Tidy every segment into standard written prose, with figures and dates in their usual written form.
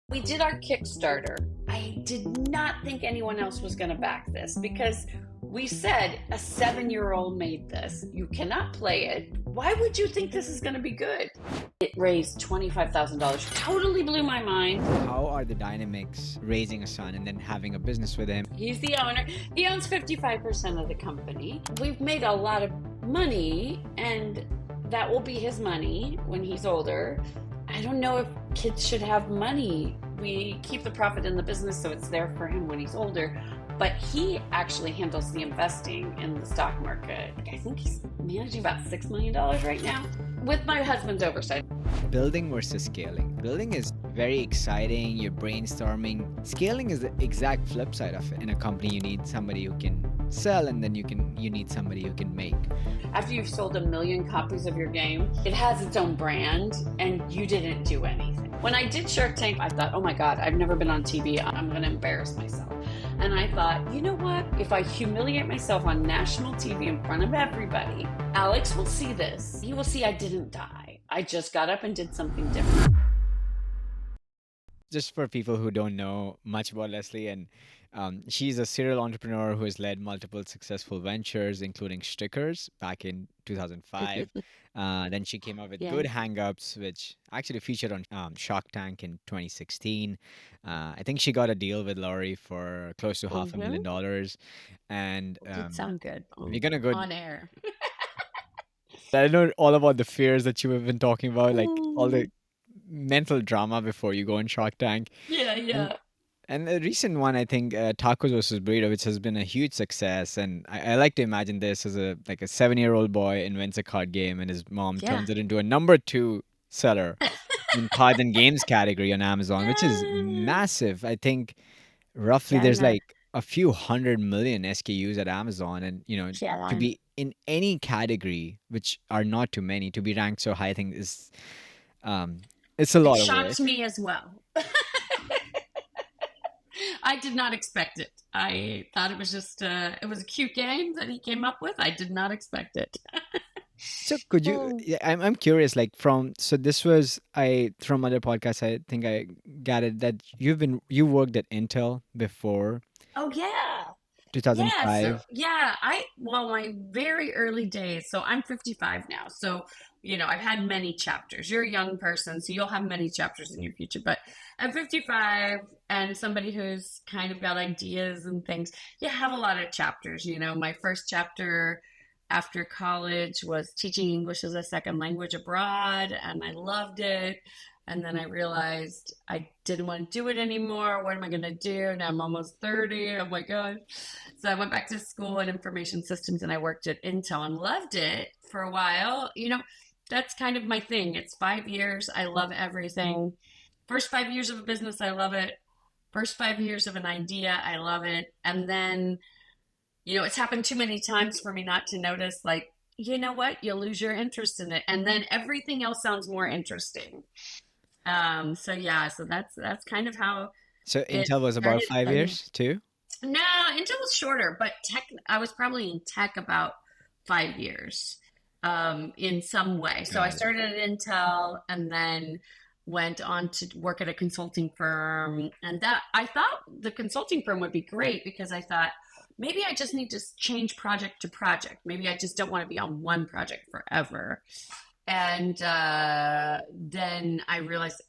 We did our Kickstarter. I did not think anyone else was going to back this because we said a 7-year-old made this. You cannot play it. Why would you think this is going to be good? It raised $25,000. Totally blew my mind. How are the dynamics raising a son and then having a business with him? He's the owner. He owns 55% of the company. We've made a lot of money, and that will be his money when he's older. I don't know if kids should have money. We keep the profit in the business so it's there for him when he's older. But he actually handles the investing in the stock market. I think he's managing about $6 million right now with my husband's oversight. Building versus scaling. Building is very exciting. You're brainstorming. Scaling is the exact flip side of it. In a company, you need somebody who can sell, and then you need somebody who can make. After you've sold 1 million copies of your game, it has its own brand, and you didn't do anything. When I did Shark Tank, I thought, oh my God, I've never been on TV. I'm going to embarrass myself. And I thought, you know what? If I humiliate myself on national TV in front of everybody, Alex will see this. He will see I didn't die. I just got up and did something different. Just for people who don't know much about Leslie, and she's a serial entrepreneur who has led multiple successful ventures, including Schtickers back in 2005. Then she came up with Yeah. GoodHangups, which actually featured on Shark Tank in 2016. I think she got a deal with Lori for close to $500,000. And Did sound good we're gonna go. on air. I know all about the fears that you have been talking about, like all the mental drama before you go on Shark Tank. Yeah. And a recent one, I think, Tacos versus Burrito, which has been a huge success. And I like to imagine this as a 7-year-old boy invents a card game, and his mom Yeah. turns it into a number 2 seller in cards and games category on Amazon, which is massive. I think roughly there's like a few 100 million SKUs at Amazon, and to be in any category, which are not too many, to be ranked so high, I think is it's a lot It of work. shocked me as well. I did not expect it. I thought it was just it was a cute game that he came up with. I did not expect it. So could you? Yeah, I'm curious. Like this was from other podcasts. I think I gathered that you worked at Intel before Oh yeah. Yeah, 2005. my very early days. So I'm 55 now. So, I've had many chapters. You're a young person, so you'll have many chapters in your future. But I'm 55 and somebody who's kind of got ideas and things. You have a lot of chapters. My first chapter after college was teaching English as a second language abroad, and I loved it. And then I realized I didn't want to do it anymore. What am I going to do? Now I'm almost 30. Oh my God. So I went back to school in information systems, and I worked at Intel and loved it for a while. That's kind of my thing. It's 5 years. I love everything. First 5 years of a business, I love it. First 5 years of an idea, I love it. And then, it's happened too many times for me not to notice, like, you know what? You'll lose your interest in it. And then everything else sounds more interesting. So that's kind of how. So Intel was about 5 years too? No, Intel was shorter, but I was probably in tech about 5 years, in some way. So I started at Intel and then went on to work at a consulting firm. And that I thought the consulting firm would be great because I thought maybe I just need to change project to project. Maybe I just don't want to be on one project forever. And then I realized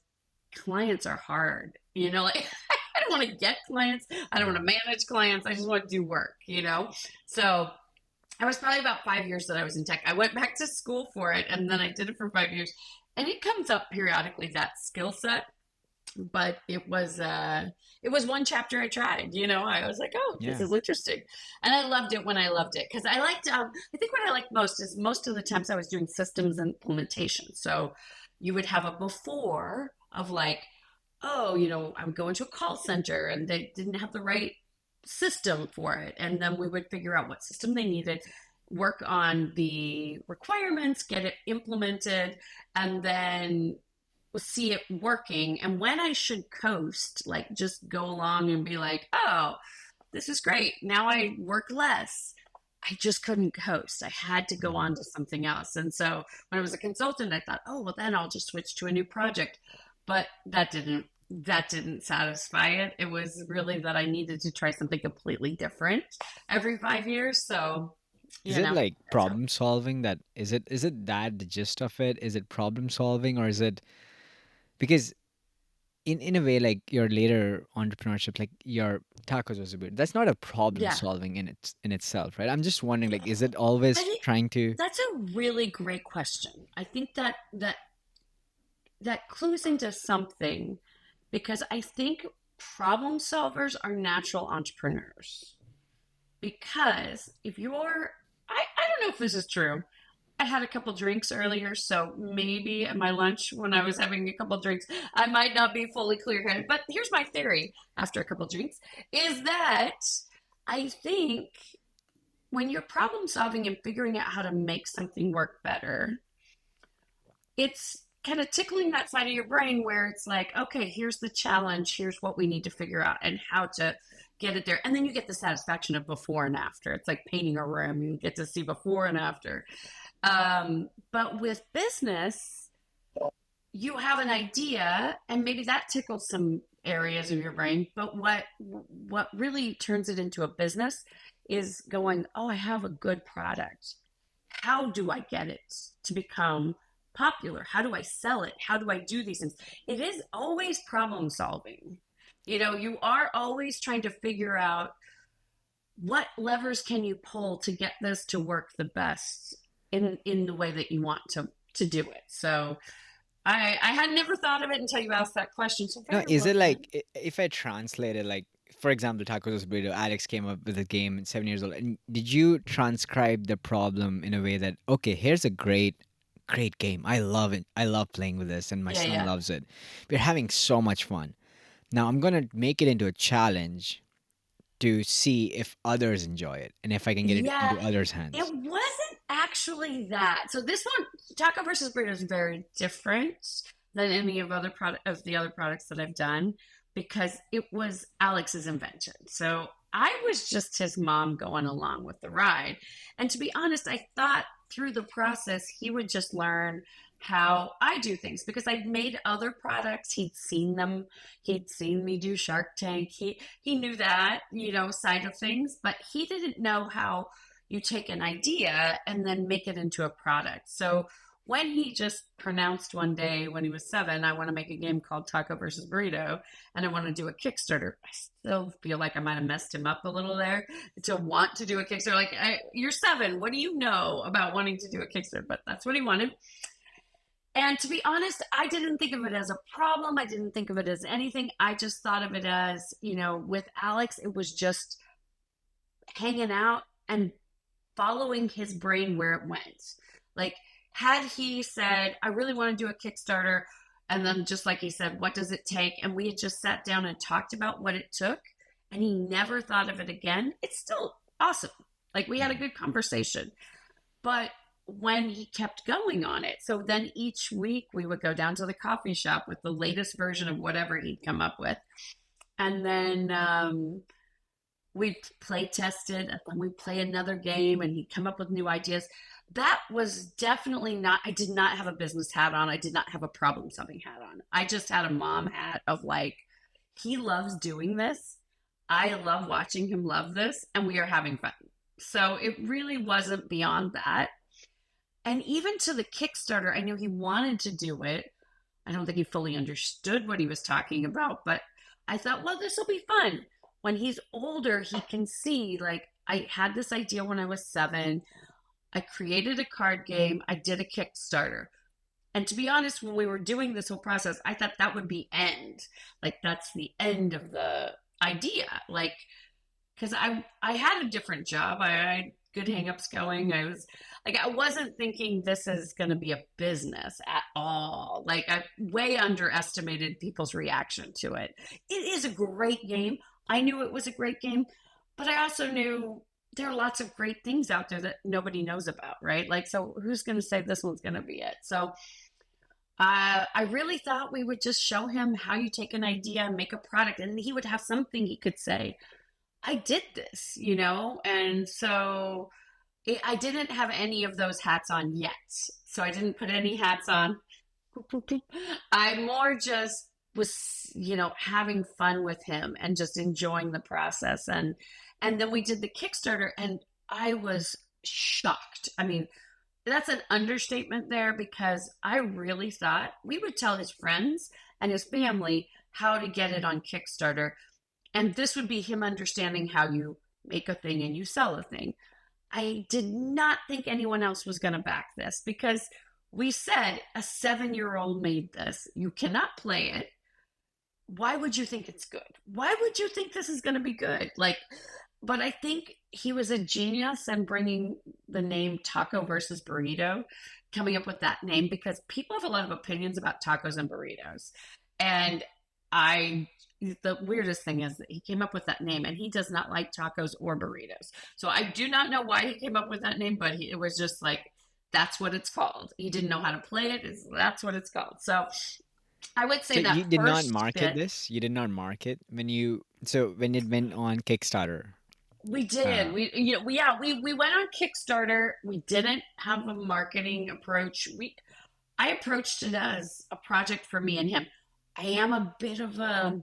clients are hard, like I don't want to get clients. I don't want to manage clients. I just want to do work, So I was probably about 5 years that I was in tech. I went back to school for it, and then I did it for 5 years. And it comes up periodically, that skill set. But it was one chapter I tried, I was like, oh, this is interesting. And I loved it when I loved it because I liked, I think what I liked most is most of the times I was doing systems implementation. So you would have a before of like, oh, I'm going to a call center and they didn't have the right system for it. And then we would figure out what system they needed, work on the requirements, get it implemented, and then see it working. And when I should coast, like just go along and be like, oh, this is great. Now I work less. I just couldn't coast. I had to go on to something else. And so when I was a consultant, I thought, oh, well, then I'll just switch to a new project. But that didn't that didn't satisfy it. It was really that I needed to try something completely different every 5 years. So, Is you it know, like so problem solving that is it that the gist of it? Is it problem solving or is it because in a way like your later entrepreneurship like your tacos was a bit that's not a problem yeah. solving in itself, right? I'm just wondering like is it I always think trying to that's a really great question. I think that clues into something because I think problem solvers are natural entrepreneurs. Because if you're, I don't know if this is true. I had a couple drinks earlier, so maybe at my lunch when I was having a couple drinks, I might not be fully clear headed. But here's my theory after a couple drinks is that I think when you're problem solving and figuring out how to make something work better, it's kind of tickling that side of your brain where it's like, okay, here's the challenge, here's what we need to figure out and how to get it there. And then you get the satisfaction of before and after. It's like painting a room, you get to see before and after. But with business, you have an idea and maybe that tickles some areas of your brain. But what really turns it into a business is going, oh, I have a good product. How do I get it to become popular? How do I sell it? How do I do these things? It is always problem solving. You are always trying to figure out what levers can you pull to get this to work the best in the way that you want to do it. So I had never thought of it until you asked that question. So no very is well it done. like if I translate it like for example tacos was burrito Alex came up with a game at 7 years old and did you transcribe the problem in a way that okay here's a great game I love it I love playing with this and my Yeah, son yeah. loves it we're having so much fun now I'm gonna make it into a challenge to see if others enjoy it and if I can get it Yeah, into others' it hands. wasn't actually that. So this one, Taco versus Burrito, is very different than any of the other products that I've done because it was Alex's invention. So I was just his mom going along with the ride. And to be honest, I thought through the process he would just learn how I do things because I'd made other products. He'd seen them. He'd seen me do Shark Tank. He knew that, side of things, but he didn't know how you take an idea and then make it into a product. So when he just pronounced one day when he was 7, I want to make a game called Taco versus Burrito and I want to do a Kickstarter. I still feel like I might have messed him up a little there to want to do a Kickstarter. Like, you're 7. What do you know about wanting to do a Kickstarter? But that's what he wanted. And to be honest, I didn't think of it as a problem. I didn't think of it as anything. I just thought of it as, with Alex, it was just hanging out and following his brain where it went. Like, had he said, I really want to do a Kickstarter, and then just like he said, what does it take? And we had just sat down and talked about what it took, and he never thought of it again, it's still awesome. Like, we had a Mm. good conversation. But when he kept going on it, so then each week we would go down to the coffee shop with the latest version of whatever he'd come up with. And then we play tested and then we play another game and he'd come up with new ideas. That was definitely not, I did not have a business hat on. I did not have a problem solving hat on. I just had a mom hat of like, he loves doing this. I love watching him love this and we are having fun. So it really wasn't beyond that. And even to the Kickstarter, I knew he wanted to do it. I don't think he fully understood what he was talking about, but I thought, well, this will be fun. When he's older, he can see, like, I had this idea when I was 7. I created a card game, I did a Kickstarter. And to be honest, when we were doing this whole process, I thought that would be end. Like, that's the end of the idea. Like, because I had a different job. I had GoodHangups going. I was like, I wasn't thinking this is going to be a business at all. Like, I way underestimated people's reaction to it. It is a great game. I knew it was a great game, but I also knew there are lots of great things out there that nobody knows about, right? Like, so who's going to say this one's going to be it? So I really thought we would just show him how you take an idea and make a product, and he would have something he could say I did this. And so I didn't have any of those hats on yet. So I didn't put any hats on. I more just was, having fun with him and just enjoying the process. And then we did the Kickstarter, and I was shocked. I mean, that's an understatement there, because I really thought we would tell his friends and his family how to get it on Kickstarter. And this would be him understanding how you make a thing and you sell a thing. I did not think anyone else was going to back this, because we said a 7-year-old made this. You cannot play it. Why would you think it's good? Why would you think this is going to be good? Like, but I think he was a genius in bringing the name Taco versus Burrito, coming up with that name, because people have a lot of opinions about tacos and burritos. And the weirdest thing is that he came up with that name, and he does not like tacos or burritos. So I do not know why he came up with that name, but it was just like, that's what it's called. He didn't know how to play it. That's what it's called. So I would So say that you did not first market bit, this? You did not market when it went on Kickstarter. we did. Uh, We went on Kickstarter. We didn't have a marketing approach. I approached it as a project for me and him. I am a bit of a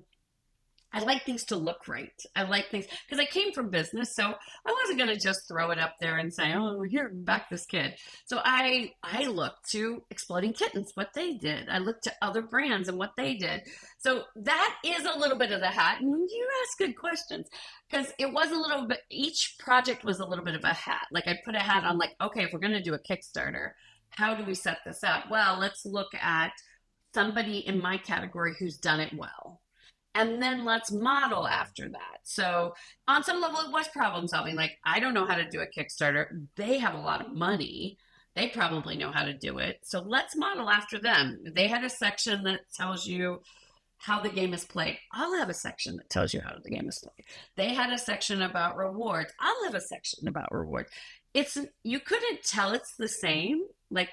I like things to look right. I like things because I came from business, so I wasn't going to just throw it up there and say, "Oh, here, back this kid." So I looked to Exploding Kittens, what they did. I looked to other brands and what they did. So that is a little bit of the hat. And you ask good questions, because it was a little bit. Each project was a little bit of a hat. Like I put a hat on, like, okay, if we're going to do a Kickstarter, how do we set this up? Well, let's look at somebody in my category who's done it well, and then let's model after that. So on some level, it was problem solving. Like, I don't know how to do a Kickstarter. They have a lot of money. They probably know how to do it. So let's model after them. They had a section that tells you how the game is played. I'll have a section that tells you how the game is played. They had a section about rewards. I'll have a section about rewards. You couldn't tell it's the same. Like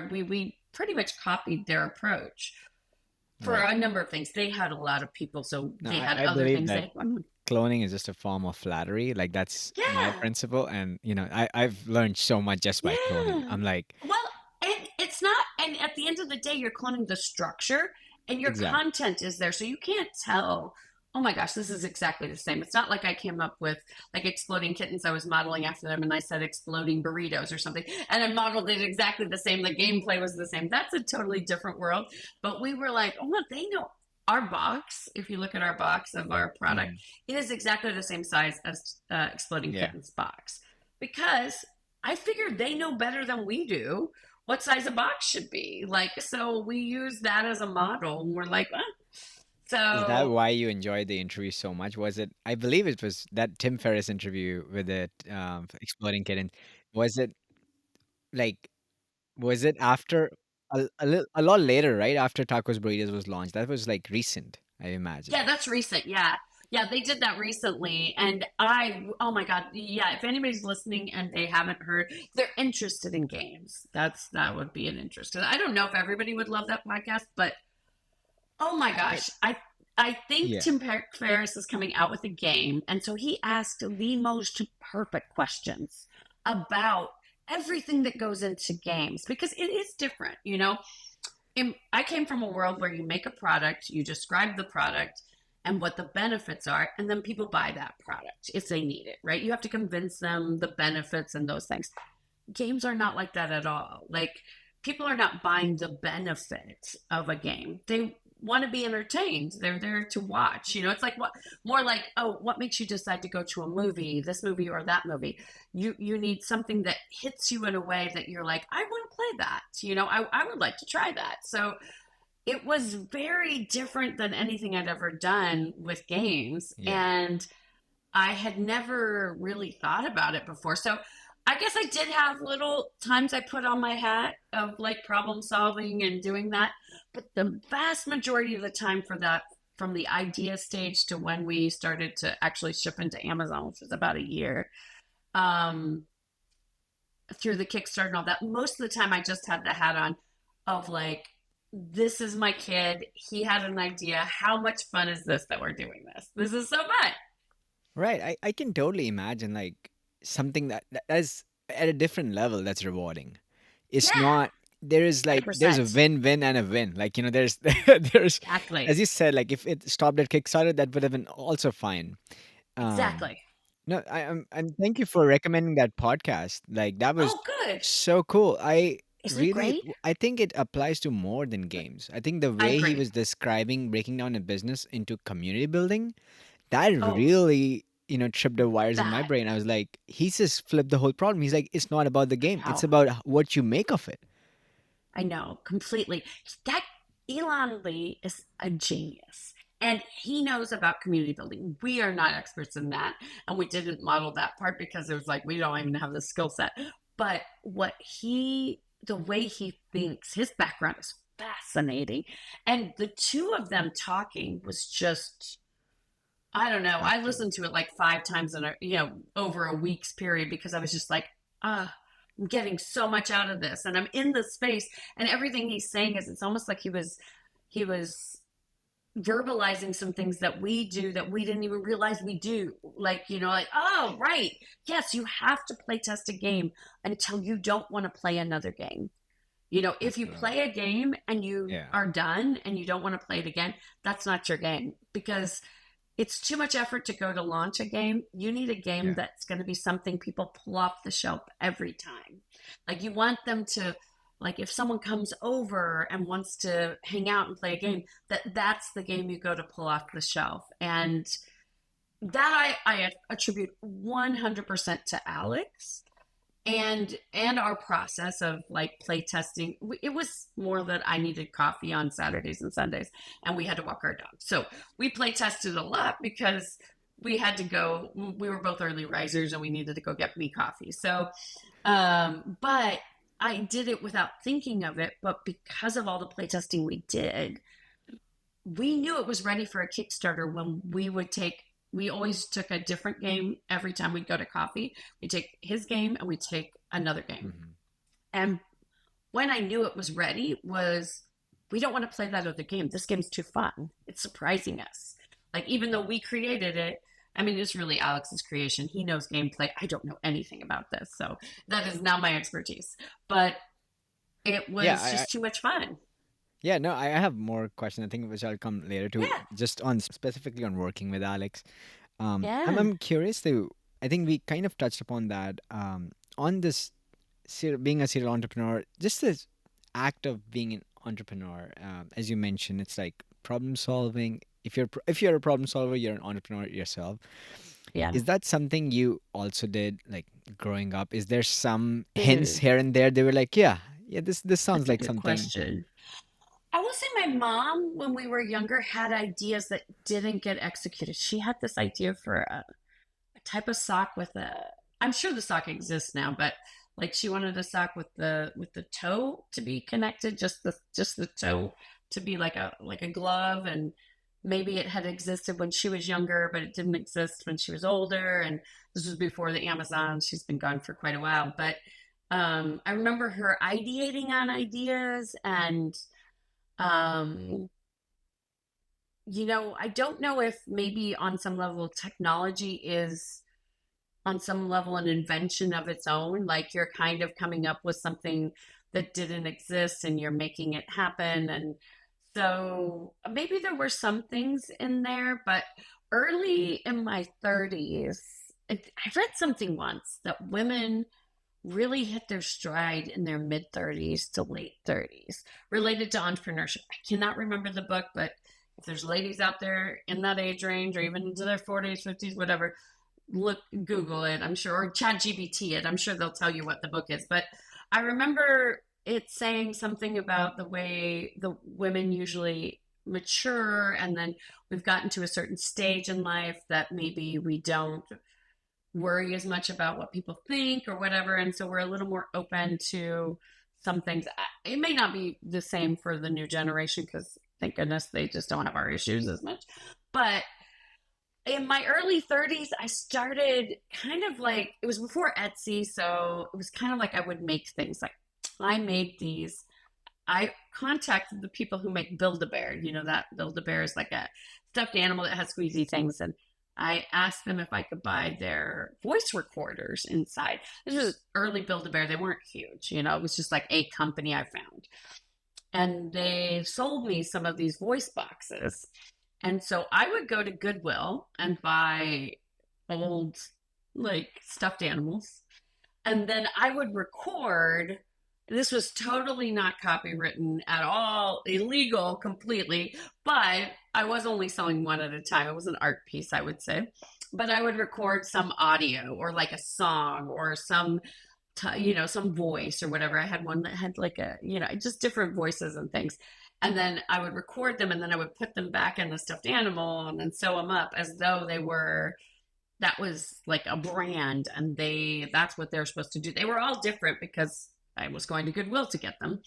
we pretty much copied their approach for right. a number of things. They had a lot of people, so No, they had I other believe things that they wanted. cloning is just a form of flattery. Like that's my Yeah, principle, and I've learned so much just by cloning. yeah. I'm like, Well, and it's not, and at the end of the day, you're cloning the structure, and your exactly. content is there. So you can't tell, oh my gosh, this is exactly the same. It's not like I came up with like Exploding Kittens. I was modeling after them, and I said Exploding Burritos or something. And I modeled it exactly the same. The gameplay was the same. That's a totally different world. But we were like, oh, look, they know our box. If you look at our box of our product, Mhm. it is exactly the same size as Exploding Yeah. Kittens box, because I figured they know better than we do what size a box should be. Like, so we use that as a model, and we're like, Is that so why you enjoyed the interview so much? Was it? I believe it was that Tim Ferriss interview with it, Exploding Kitten. Was it like? Was it after a lot later, right? After Tacos Burritos was launched. That was like recent, I yeah, imagine. that's recent. Yeah. Yeah, they did that recently. And oh my God. Yeah, if anybody's listening and they haven't heard, they're interested in games. That would be an interest. I don't know if everybody would love that podcast, but oh my I gosh. I think Yeah. Tim Ferriss is coming out with a game. And so he asked the most perfect questions about everything that goes into games, because it is different, I came from a world where you make a product, you describe the product and what the benefits are, and then people buy that product if they need it, right? You have to convince them the benefits and those things. Games are not like that at all. Like, people are not buying the benefit of a game. They want to be entertained. They're there to watch. It's like what more like, oh, what makes you decide to go to a movie, this movie or that movie? You need something that hits you in a way that you're like, I want to play that. I would like to try that. So it was very different than anything I'd ever done with games. Yeah. And I had never really thought about it before. So I guess I did have little times I put on my hat of like problem solving and doing that. But the vast majority of the time for that, from the idea stage to when we started to actually ship into Amazon, which was about a year, um, through the Kickstarter and all that, most of the time I just had the hat on of like, this is my kid. He had an idea. How much fun is this that we're doing this? This is so fun. Right. I can totally imagine like something that is at a different level that's rewarding. It's Yeah. not. there is like there's a 100%. win-win and a win. Like, there's there's Exactly. as you said, like if it stopped at Kickstarter, that would have been also fine. Um, Exactly. no, and thank you for recommending that podcast. Like that was Oh, good. so cool. Isn't it great? I think it applies to more than games. I think the I way he agree. was describing breaking down a business into community building, that Oh, really, tripped the wires in my that brain. I was like, he's just flipped the whole problem. He's like, it's not about the game. I It's know. about what you make of it. I know completely. That Elan Lee is a genius. And he knows about community building. We are not experts in that. And we didn't model that part because it was like, we don't even have the skill set. But the way he thinks, his background is fascinating. And the two of them talking was just, I don't know. I Absolutely. listened to it like 5 times over a week's period because I was just like, I'm getting so much out of this, and I'm in the space, and everything he's saying is, it's almost like he was verbalizing some things that we do that we didn't even realize we do. Like, like, oh, right. Yes, you have to play test a game until you don't want to play another game. If you Absolutely. play a game and you Yeah. are done and you don't want to play it again, that's not your game because it's too much effort to go to launch a game. You need a game Yeah. that's going to be something people pull off the shelf every time. Like you want them to, like if someone comes over and wants to hang out and play a game, that's the game you go to pull off the shelf. And that I attribute 100% to Alex and our process of like play testing. It was more that I needed coffee on Saturdays and Sundays, and we had to walk our dog, so we play tested a lot because we had to go. We were both early risers and we needed to go get me coffee. So but I did it without thinking of it, but because of all the play testing we did, we knew it was ready for a Kickstarter when we always took a different game every time we'd go to coffee. We take his game and we take another game. Hmm. And when I knew it was ready was, we don't want to play that other game. This game's too fun. It's surprising us. Like even though we created it, I mean, it's really Alex's creation. He knows gameplay. I don't know anything about this. So that is not my expertise. But it Yeah. was just too much fun. Yeah. No, I have more questions. I think which I'll come later to, Yeah. just on specifically on working with Alex. Yeah. I'm curious to. I think we kind of touched upon that. On this being a serial entrepreneur, just this act of being an entrepreneur, as you mentioned, it's like problem solving. If you're a problem solver, you're an entrepreneur yourself. Yeah. Is that something you also did, like growing up? Is there some hints Dude, here and there? They were like, yeah, yeah, this sounds that's a like good something. question. I will say my mom, when we were younger, had ideas that didn't get executed. She had this idea for a type of sock with I'm sure the sock exists now, but like she wanted a sock with the toe to be connected, just the toe to be like a glove, and maybe it had existed when she was younger, but it didn't exist when she was older. And this was before the Amazon. She's been gone for quite a while, but I remember her ideating on ideas and um, I don't know if maybe on some level technology is on some level an invention of its own. Like you're kind of coming up with something that didn't exist and you're making it happen. And so maybe there were some things in there, but early in my 30s, I read something once that women really hit their stride in their mid 30s to late 30s related to entrepreneurship. I cannot remember the book, but if there's ladies out there in that age range or even into their 40s, 50s, whatever, look, Google it, I'm sure, or chat GBT it. I'm sure they'll tell you what the book is. But I remember it saying something about the way the women usually mature, and then we've gotten to a certain stage in life that maybe we don't worry as much about what people think or whatever. And so we're a little more open to some things. It may not be the same for the new generation because thank goodness they just don't have our issues as much. But in my early 30s, I started kind of like, it was before Etsy. So it was kind of like I would make things like I made these. I contacted the people who make Build-A-Bear. That Build-A-Bear is like a stuffed animal that has squeezy things. And I asked them if I could buy their voice recorders inside. This was early Build-A-Bear. They weren't huge, it was just like a company I found. And they sold me some of these voice boxes. And so I would go to Goodwill and buy old, like, stuffed animals. And then I would record. This was totally not copywritten at all, illegal completely, but I was only selling one at a time. It was an art piece, I would say. But I would record some audio or like a song or some voice or whatever. I had one that had like just different voices and things. And then I would record them and then I would put them back in the stuffed animal and then sew them up as though that was like a brand and that's what they're supposed to do. They were all different because I was going to Goodwill to get them.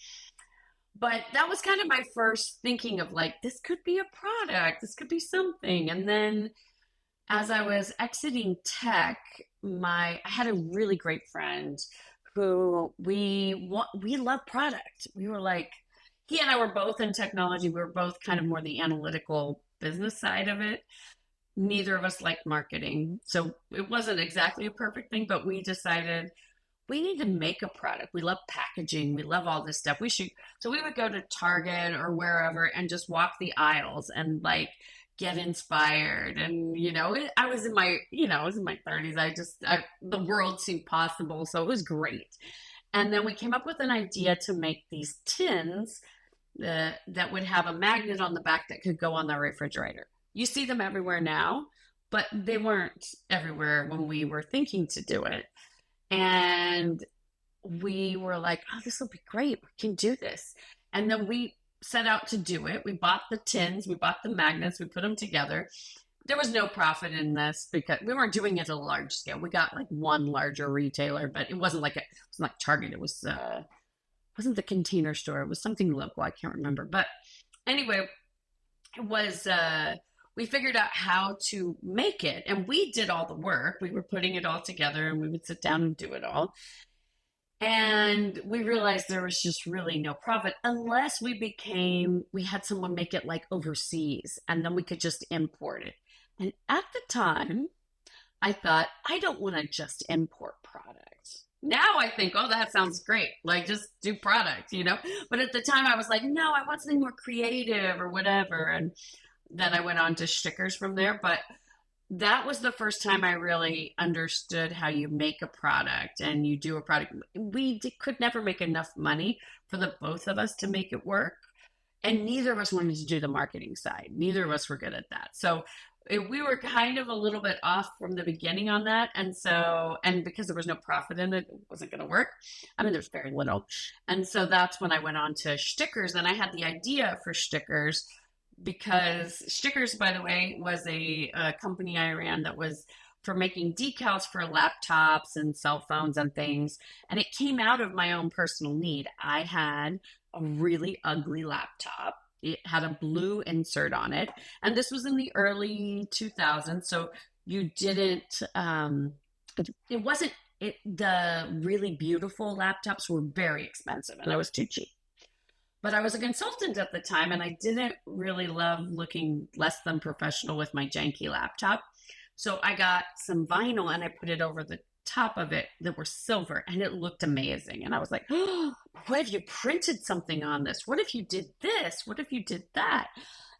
But that was kind of my first thinking of like, this could be a product, this could be something. And then as I was exiting tech, I had a really great friend who we love product. We were like, he and I were both in technology. We were both kind of more the analytical business side of it. Neither of us liked marketing. So it wasn't exactly a perfect thing, but we decided we need to make a product. We love packaging. We love all this stuff. So we would go to Target or wherever and just walk the aisles and like get inspired. And, I was in my 30s. The world seemed possible. So it was great. And then we came up with an idea to make these tins that would have a magnet on the back that could go on the refrigerator. You see them everywhere now, but they weren't everywhere when we were thinking to do it. And we were like, oh, this will be great. We can do this. And then we set out to do it. We bought the tins, we bought the magnets, we put them together. There was no profit in this because we weren't doing it at a large scale. We got like one larger retailer, but it wasn't like Target. It wasn't the Container Store. It was something local. I can't remember. But anyway, it was we figured out how to make it and we did all the work. We were putting it all together and we would sit down and do it all. And we realized there was just really no profit unless we had someone make it like overseas and then we could just import it. And at the time, I thought, I don't want to just import products. Now I think, oh, that sounds great. Like just do product, But at the time I was like, no, I want something more creative or whatever. And then I went on to Schtickers from there. But that was the first time I really understood how you make a product and you do a product. We could never make enough money for the both of us to make it work. And neither of us wanted to do the marketing side. Neither of us were good at that. So we were kind of a little bit off from the beginning on that. And because there was no profit in it, it wasn't going to work. I mean, there's very little. And so that's when I went on to Schtickers and I had the idea for Schtickers because Schtickers, by the way, was a company I ran that was for making decals for laptops and cell phones and things. And it came out of my own personal need. I had a really ugly laptop. It had a blue insert on it. And this was in the early 2000s. So you didn't, it wasn't, the really beautiful laptops were very expensive and I was too cheap. But I was a consultant at the time and I didn't really love looking less than professional with my janky laptop. So I got some vinyl and I put it over the top of it that were silver and it looked amazing. And I was like, oh, what if you printed something on this? What if you did this? What if you did that?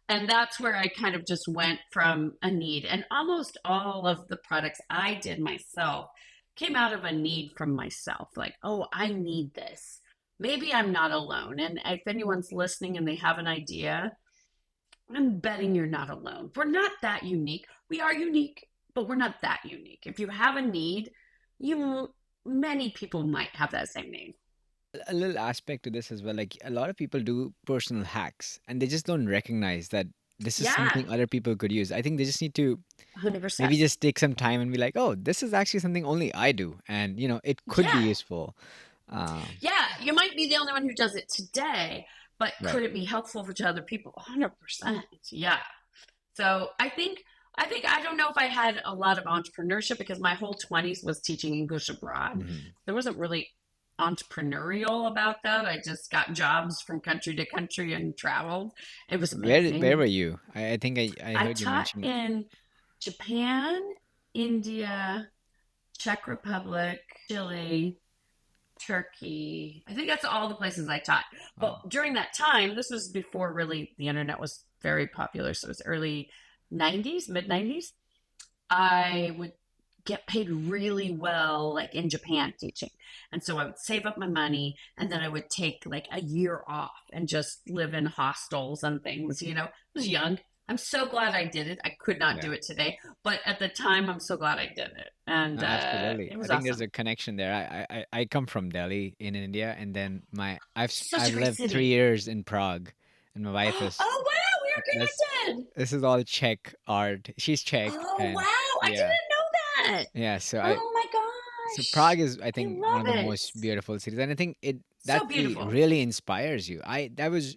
And that's where I kind of just went from a need. And almost all of the products I did myself came out of a need from myself. Like, oh, I need this. Maybe I'm not alone. And if anyone's listening and they have an idea, I'm betting you're not alone. We're not that unique. We are unique, but we're not that unique. If you have a need, many people might have that same need. A little aspect to this as well. Like a lot of people do personal hacks and they just don't recognize that this is Yeah, something other people could use. I think they just need to 100%. maybe just take some time and be like, oh, this is actually something only I do. And, it could be Yeah. useful. Um, Yeah. You might be the only one who does it today, but right. could it be helpful to other people? 100%. Yeah. So I don't know if I had a lot of entrepreneurship because my whole 20s was teaching English abroad. Mhm. There wasn't really entrepreneurial about that. I just got jobs from country to country and traveled. It was Where amazing. were you? I think I I heard you taught mention. in Japan, India, Czech Republic, Chile, Turkey. I think that's all the places I taught. Wow. But during that time, this was before really the internet was very popular. So it was early 90s, mid 90s. I would get paid really well, like in Japan teaching. And so I would save up my money and then I would take like a year off and just live in hostels and things. I was young. I'm so glad I did it. I could not Yeah. do it today, but at the time, I'm so glad I did it. And No, absolutely. it I was think there's awesome. a connection there. I come from Delhi in India, and then Such a I've great lived three city. years in Prague, and my wife Oh, is wow, we that's are connected. this is all Czech art. She's Czech, Oh, and wow, I yeah, didn't know that. yeah. Oh my So gosh. Prague is, I I think, one of the love it. most beautiful cities, and I think it that So city beautiful. really inspires you. That was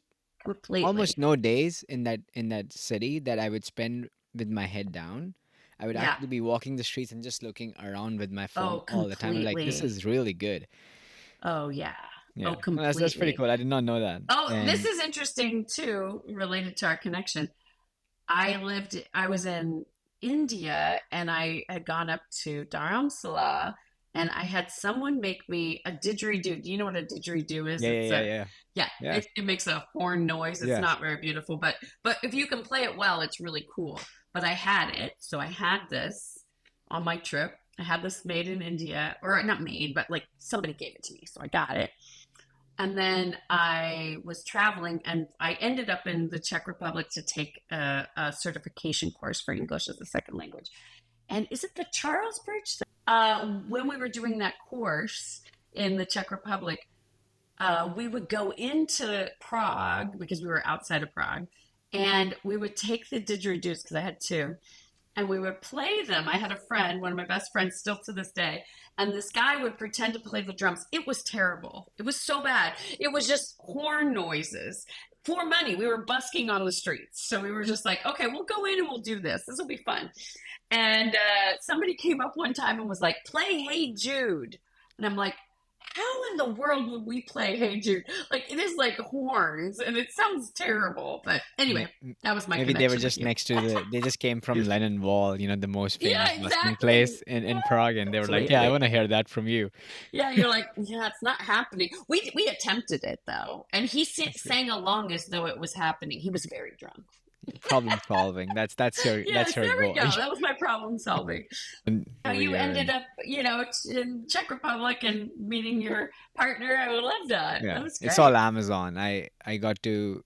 almost Completely. no days in that city that I would spend with my head down. I would Yeah. actually be walking the streets and just looking around with my phone Oh, all the time. I'm like, this completely. is really good. Oh, yeah. Yeah, Oh, well, that's pretty completely. cool. I did not know that. Oh, this And is interesting too, related to our connection. I was in India and I had gone up to Dharamsala and I had someone make me a didgeridoo. Do you know what a didgeridoo is? yeah, yeah, It's yeah, a, yeah, yeah, yeah, it makes a horn noise. It's yeah. not very beautiful, but if you can play it well, it's really cool. But I had it. So I had this on my trip. I had this made in India, or not made, but like somebody gave it to me. So I got it. And then I was traveling and I ended up in the Czech Republic to take a certification course for English as a second language. And is it the Charles Bridge? When we were doing that course in the Czech Republic, we would go into Prague because we were outside of Prague, and we would take the didgeridoos because I had two, and we would play them. I had a friend, one of my best friends still to this day, and this guy would pretend to play the drums. It was terrible. It was so bad. It was just horn noises for money. We were busking on the streets. So we were just like, okay, we'll go in and we'll do this. This will be fun. And somebody came up one time and was like, play Hey Jude. And I'm like, how in the world would we play Hey Jude? Like, it is like horns and it sounds terrible. But May- anyway, m- that was my Maybe they were connection with just you. next to they just came from Lennon Wall, the most Yeah, famous busking exactly. place in Prague, and they were like, yeah, I Completely. want to hear that from you. Yeah, you're like, yeah, it's not happening. We attempted it though, and he That's good. sang along as though it was happening. He was very drunk. Problem solving. That's Yes, your there we goal. go. That was my problem solving. And How here we you are, ended and up, in Czech Republic and meeting your partner. I would love that. yeah, That was it's all great. Amazon. I got to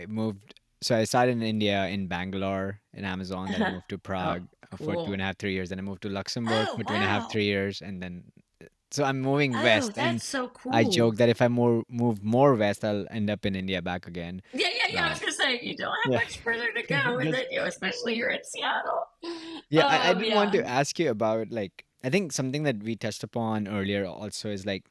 moved. So I started in India in Bangalore in Amazon. Then I moved to Oh, Prague for two cool. and a half, 3 years. Then I moved to Luxembourg Oh, for two and a half, wow. 3 years, and then so I'm moving Oh, west. And that's so I cool. joke that if I move more west, I'll end up in India back again. Yeah. I was Um, gonna say you don't have yeah, much further to go with that's it, especially you're in Seattle. yeah. I did want Yeah. to ask you about, like, I think something that we touched upon earlier also is like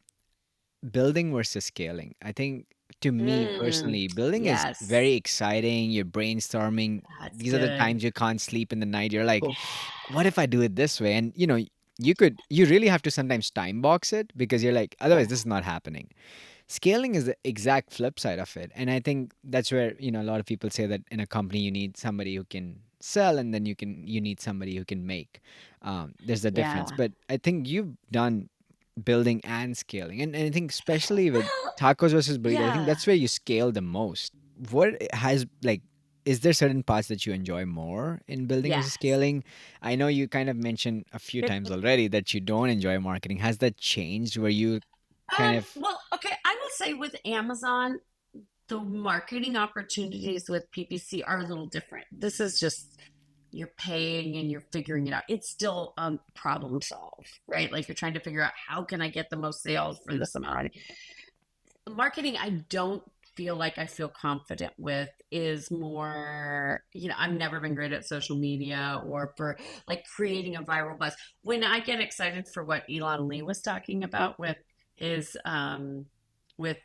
building versus scaling. I think, to me Mm, personally, building is yes, very exciting. You're brainstorming. that's These are the good. times you can't sleep in the night. You're like, Oof. what if I do it this way? And you really have to sometimes time box it, because you're like, Yeah. otherwise this is not happening. Scaling is the exact flip side of it. And I think that's where, a lot of people say that in a company you need somebody who can sell, and then you need somebody who can make. There's a difference. Yeah. But I think you've done building and scaling. And I think especially with Well, tacos versus burrito, I think yeah. that's where you scale the most. What has like is there certain parts that you enjoy more in building versus Yes. scaling? I know you kind of mentioned a few times already that you don't enjoy marketing. Has that changed where you kind of Well, okay, I will say with Amazon, the marketing opportunities with PPC are a little different. This is just you're paying and you're figuring it out. It's still problem solve, right? Like you're trying to figure out how can I get the most sales for this amount. Marketing, I don't feel like I feel confident with is more, I've never been great at social media or for like creating a viral buzz. When I get excited for what Elan Lee was talking about his with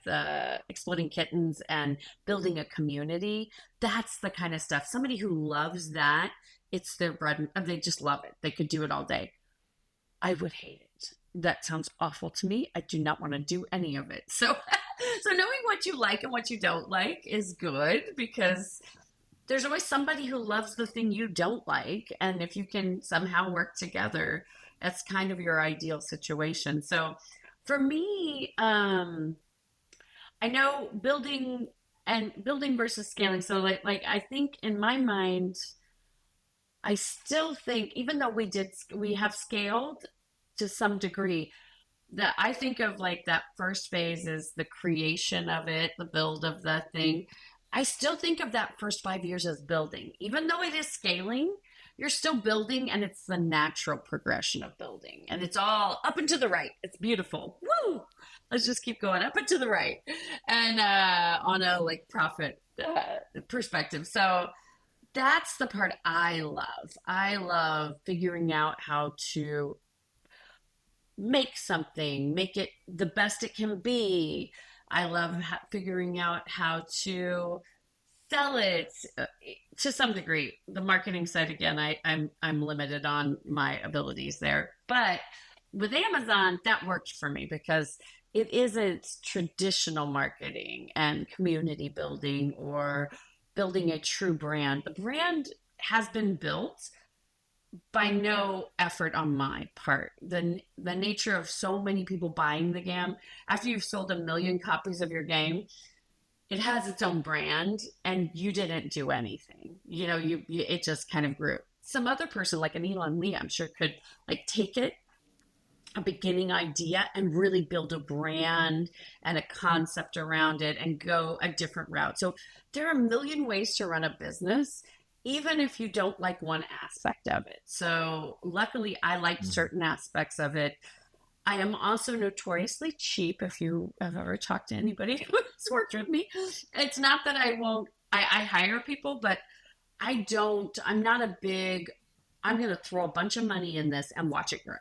Exploding Kittens and building a community, that's the kind of stuff. Somebody who loves that, it's their bread and they just love it. They could do it all day. I would hate it. That sounds awful to me. I do not want to do any of it. So, so knowing what you like and what you don't like is good because there's always somebody who loves the thing you don't like. And if you can somehow work together, that's kind of your ideal situation. So for me, I know building versus scaling. So like I think in my mind, I still think even though we have scaled to some degree, that I think of like that first phase is the creation of it, the build of the thing. I still think of that first 5 years as building. Even though it is scaling, you're still building and it's the natural progression of building. And it's all up and to the right. It's beautiful. Woo! Let's just keep going up and to the right. And on a like profit perspective. So that's the part I love. I love figuring out how to make something, make it the best it can be. I love figuring out how to sell it to some degree. The marketing side, again, I'm limited on my abilities there. But with Amazon, that worked for me because it isn't traditional marketing and community building or building a true brand. The brand has been built by no effort on my part. The nature of so many people buying the game, after you've sold 1 million copies of your game, it has its own brand and you didn't do anything. You it just kind of grew. Some other person like an Elan Lee, I'm sure could like take it, a beginning idea, and really build a brand and a concept around it and go a different route. So there are a million ways to run a business, even if you don't like one aspect of it. So luckily I like certain aspects of it. I am also notoriously cheap. If you have ever talked to anybody who's worked with me, it's not that I hire people, but I'm not a big, I'm going to throw a bunch of money in this and watch it grow.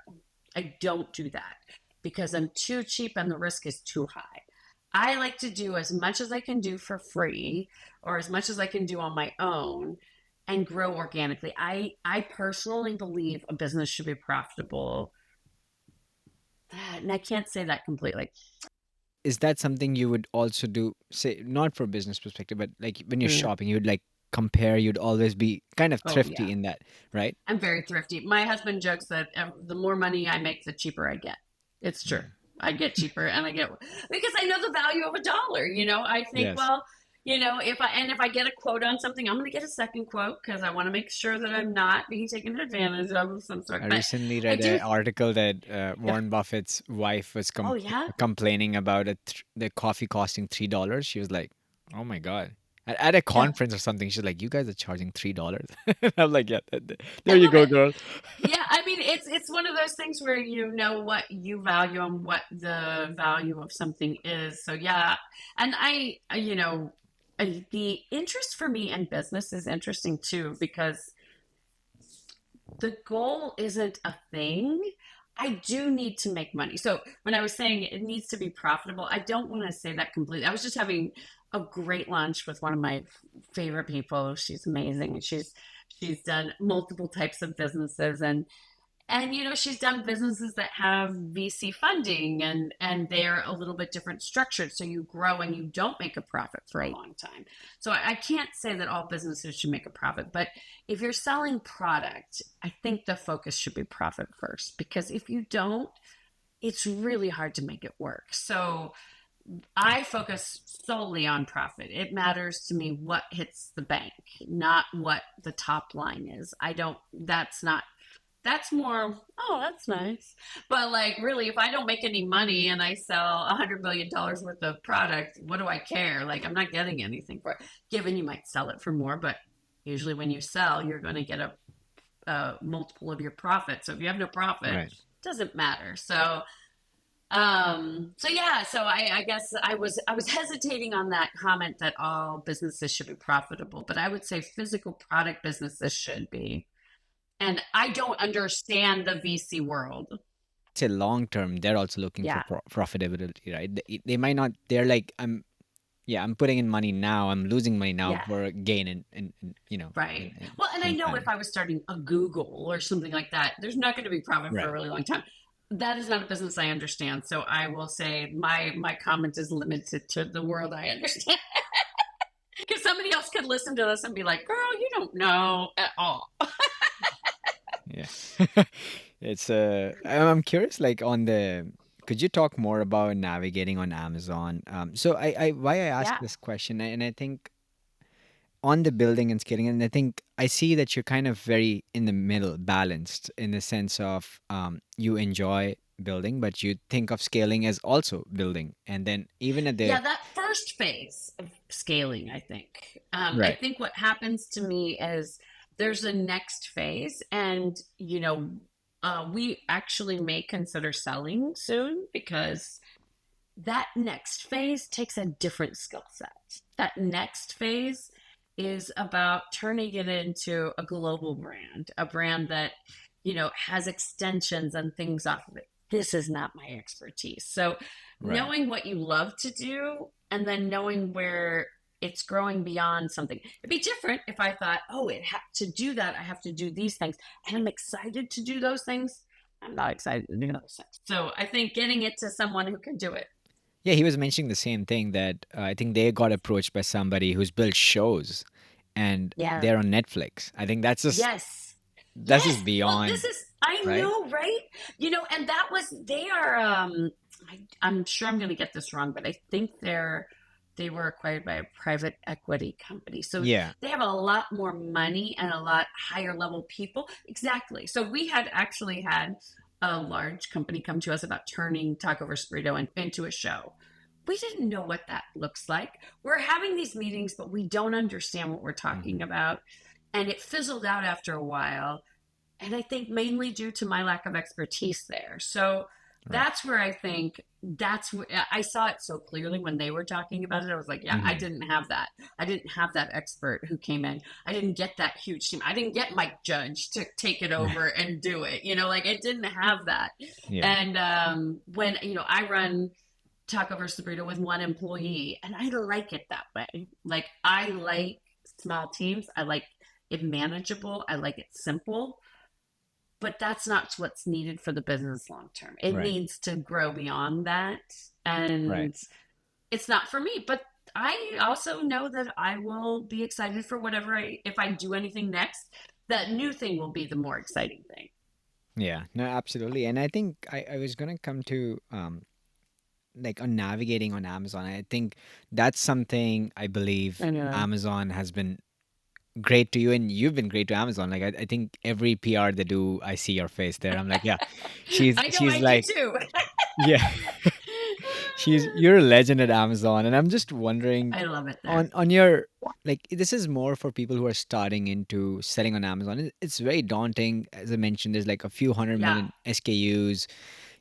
I don't do that because I'm too cheap and the risk is too high. I like to do as much as I can do for free or as much as I can do on my own and grow organically. I personally believe a business should be profitable. And I can't say that completely. Is that something you would also do, say, not for business perspective, but like when you're shopping, you'd like compare, you'd always be kind of thrifty in that, right? I'm very thrifty. My husband jokes that the more money I make, the cheaper I get. It's true. I get cheaper and because I know the value of a dollar. I think, Yes. well, if I get a quote on something, I'm going to get a second quote because I want to make sure that I'm not being taken advantage of some sort. I But recently I read do. an article that Warren Buffett's wife was Oh yeah. complaining about the coffee costing $3. She was like, "Oh my god!" At a Yeah. conference or something, she's like, "You guys are charging $3." I'm like, "Yeah, I there you love go, it. girl." Yeah, I mean it's one of those things where you know what you value and what the value of something is. So yeah, and the interest for me in business is interesting too because the goal isn't a thing. I do need to make money. So when I was saying it needs to be profitable, I don't want to say that completely. I was just having a great lunch with one of my favorite people. She's amazing. She's done multiple types of businesses and she's done businesses that have VC funding and they're a little bit different structured. So you grow and you don't make a profit for a long time. So I can't say that all businesses should make a profit, but if you're selling product, I think the focus should be profit first, because if you don't, it's really hard to make it work. So I focus solely on profit. It matters to me what hits the bank, not what the top line is. That's more, oh, that's nice. But like, really, if I don't make any money and I sell $100 million worth of product, what do I care? Like, I'm not getting anything for it. Given you might sell it for more, but usually when you sell, you're going to get a multiple of your profit. So if you have no profit, Right. it doesn't matter. So yeah, so I guess I was hesitating on that comment that all businesses should be profitable, but I would say physical product businesses should be. And I don't understand the VC world. Say long term, they're also looking for Yeah. profitability, right? They might not. They're like, I'm putting in money now. I'm losing money now Yeah. for gain in Right. in Well, and I some know if time. I was starting a Google or something like that, there's not going to be profit for a Right. really long time. That is not a business I understand. So I will say my comment is limited to the world I understand. Because somebody else could listen to this and be like, girl, you don't know at all. Yeah. It's I'm curious, like on the, could you talk more about navigating on Amazon? So I why I asked Yeah. this question, and I think on the building and scaling, and I think I see that you're kind of very in the middle, balanced in the sense of you enjoy building, but you think of scaling as also building, and then even at the Yeah, that first phase of scaling, I think. I right, think what happens to me is there's a next phase, and we actually may consider selling soon because that next phase takes a different skill set. That next phase is about turning it into a global brand, a brand that, has extensions and things off of it. This is not my expertise. So, right. knowing what you love to do and then knowing where it's growing beyond something. It'd be different if I thought, oh, to do that, I have to do these things. And I'm excited to do those things. I'm not excited to do those things. So I think getting it to someone who can do it. Yeah, he was mentioning the same thing that I think they got approached by somebody who's built shows, and Yeah. they're on Netflix. I think Yes. that's just Yes. Well, this beyond, is, I right? know, right? And that was, they are, I'm sure I'm going to get this wrong, but I think they were acquired by a private equity company. So Yeah, they have a lot more money and a lot higher level people. Exactly. So we had actually had a large company come to us about turning Taco vs. Burrito into a show. We didn't know what that looks like. We're having these meetings, but we don't understand what we're talking hmm, about. And it fizzled out after a while. And I think mainly due to my lack of expertise there. So right. that's where I think that's where I saw it so clearly when they were talking about it. I was like, yeah, I Hmm. didn't have that. I didn't have that expert who came in. I didn't get that huge team. I didn't get Mike Judge to take it over and do it. Like it didn't have that. Yeah, And when, I run Taco versus Burrito with one employee, and I like it that way. Like I like small teams. I like it manageable. I like it simple, but that's not what's needed for the business long term. It right, needs to grow beyond that. right. And it's not for me, but I also know that I will be excited for if I do anything next, that new thing will be the more exciting thing. Yeah, no, absolutely. And I think I was gonna come to like on navigating on Amazon. I think that's something I believe I know. Amazon has been great to you, and you've been great to Amazon. Like I think every PR they do, I see your face there. I'm like, yeah, I know she's I do like, too. yeah, you're a legend at Amazon, and I'm just wondering I love it there. on your, like, this is more for people who are starting into selling on Amazon. It's very daunting. As I mentioned, there's like a few hundred Yeah. million SKUs.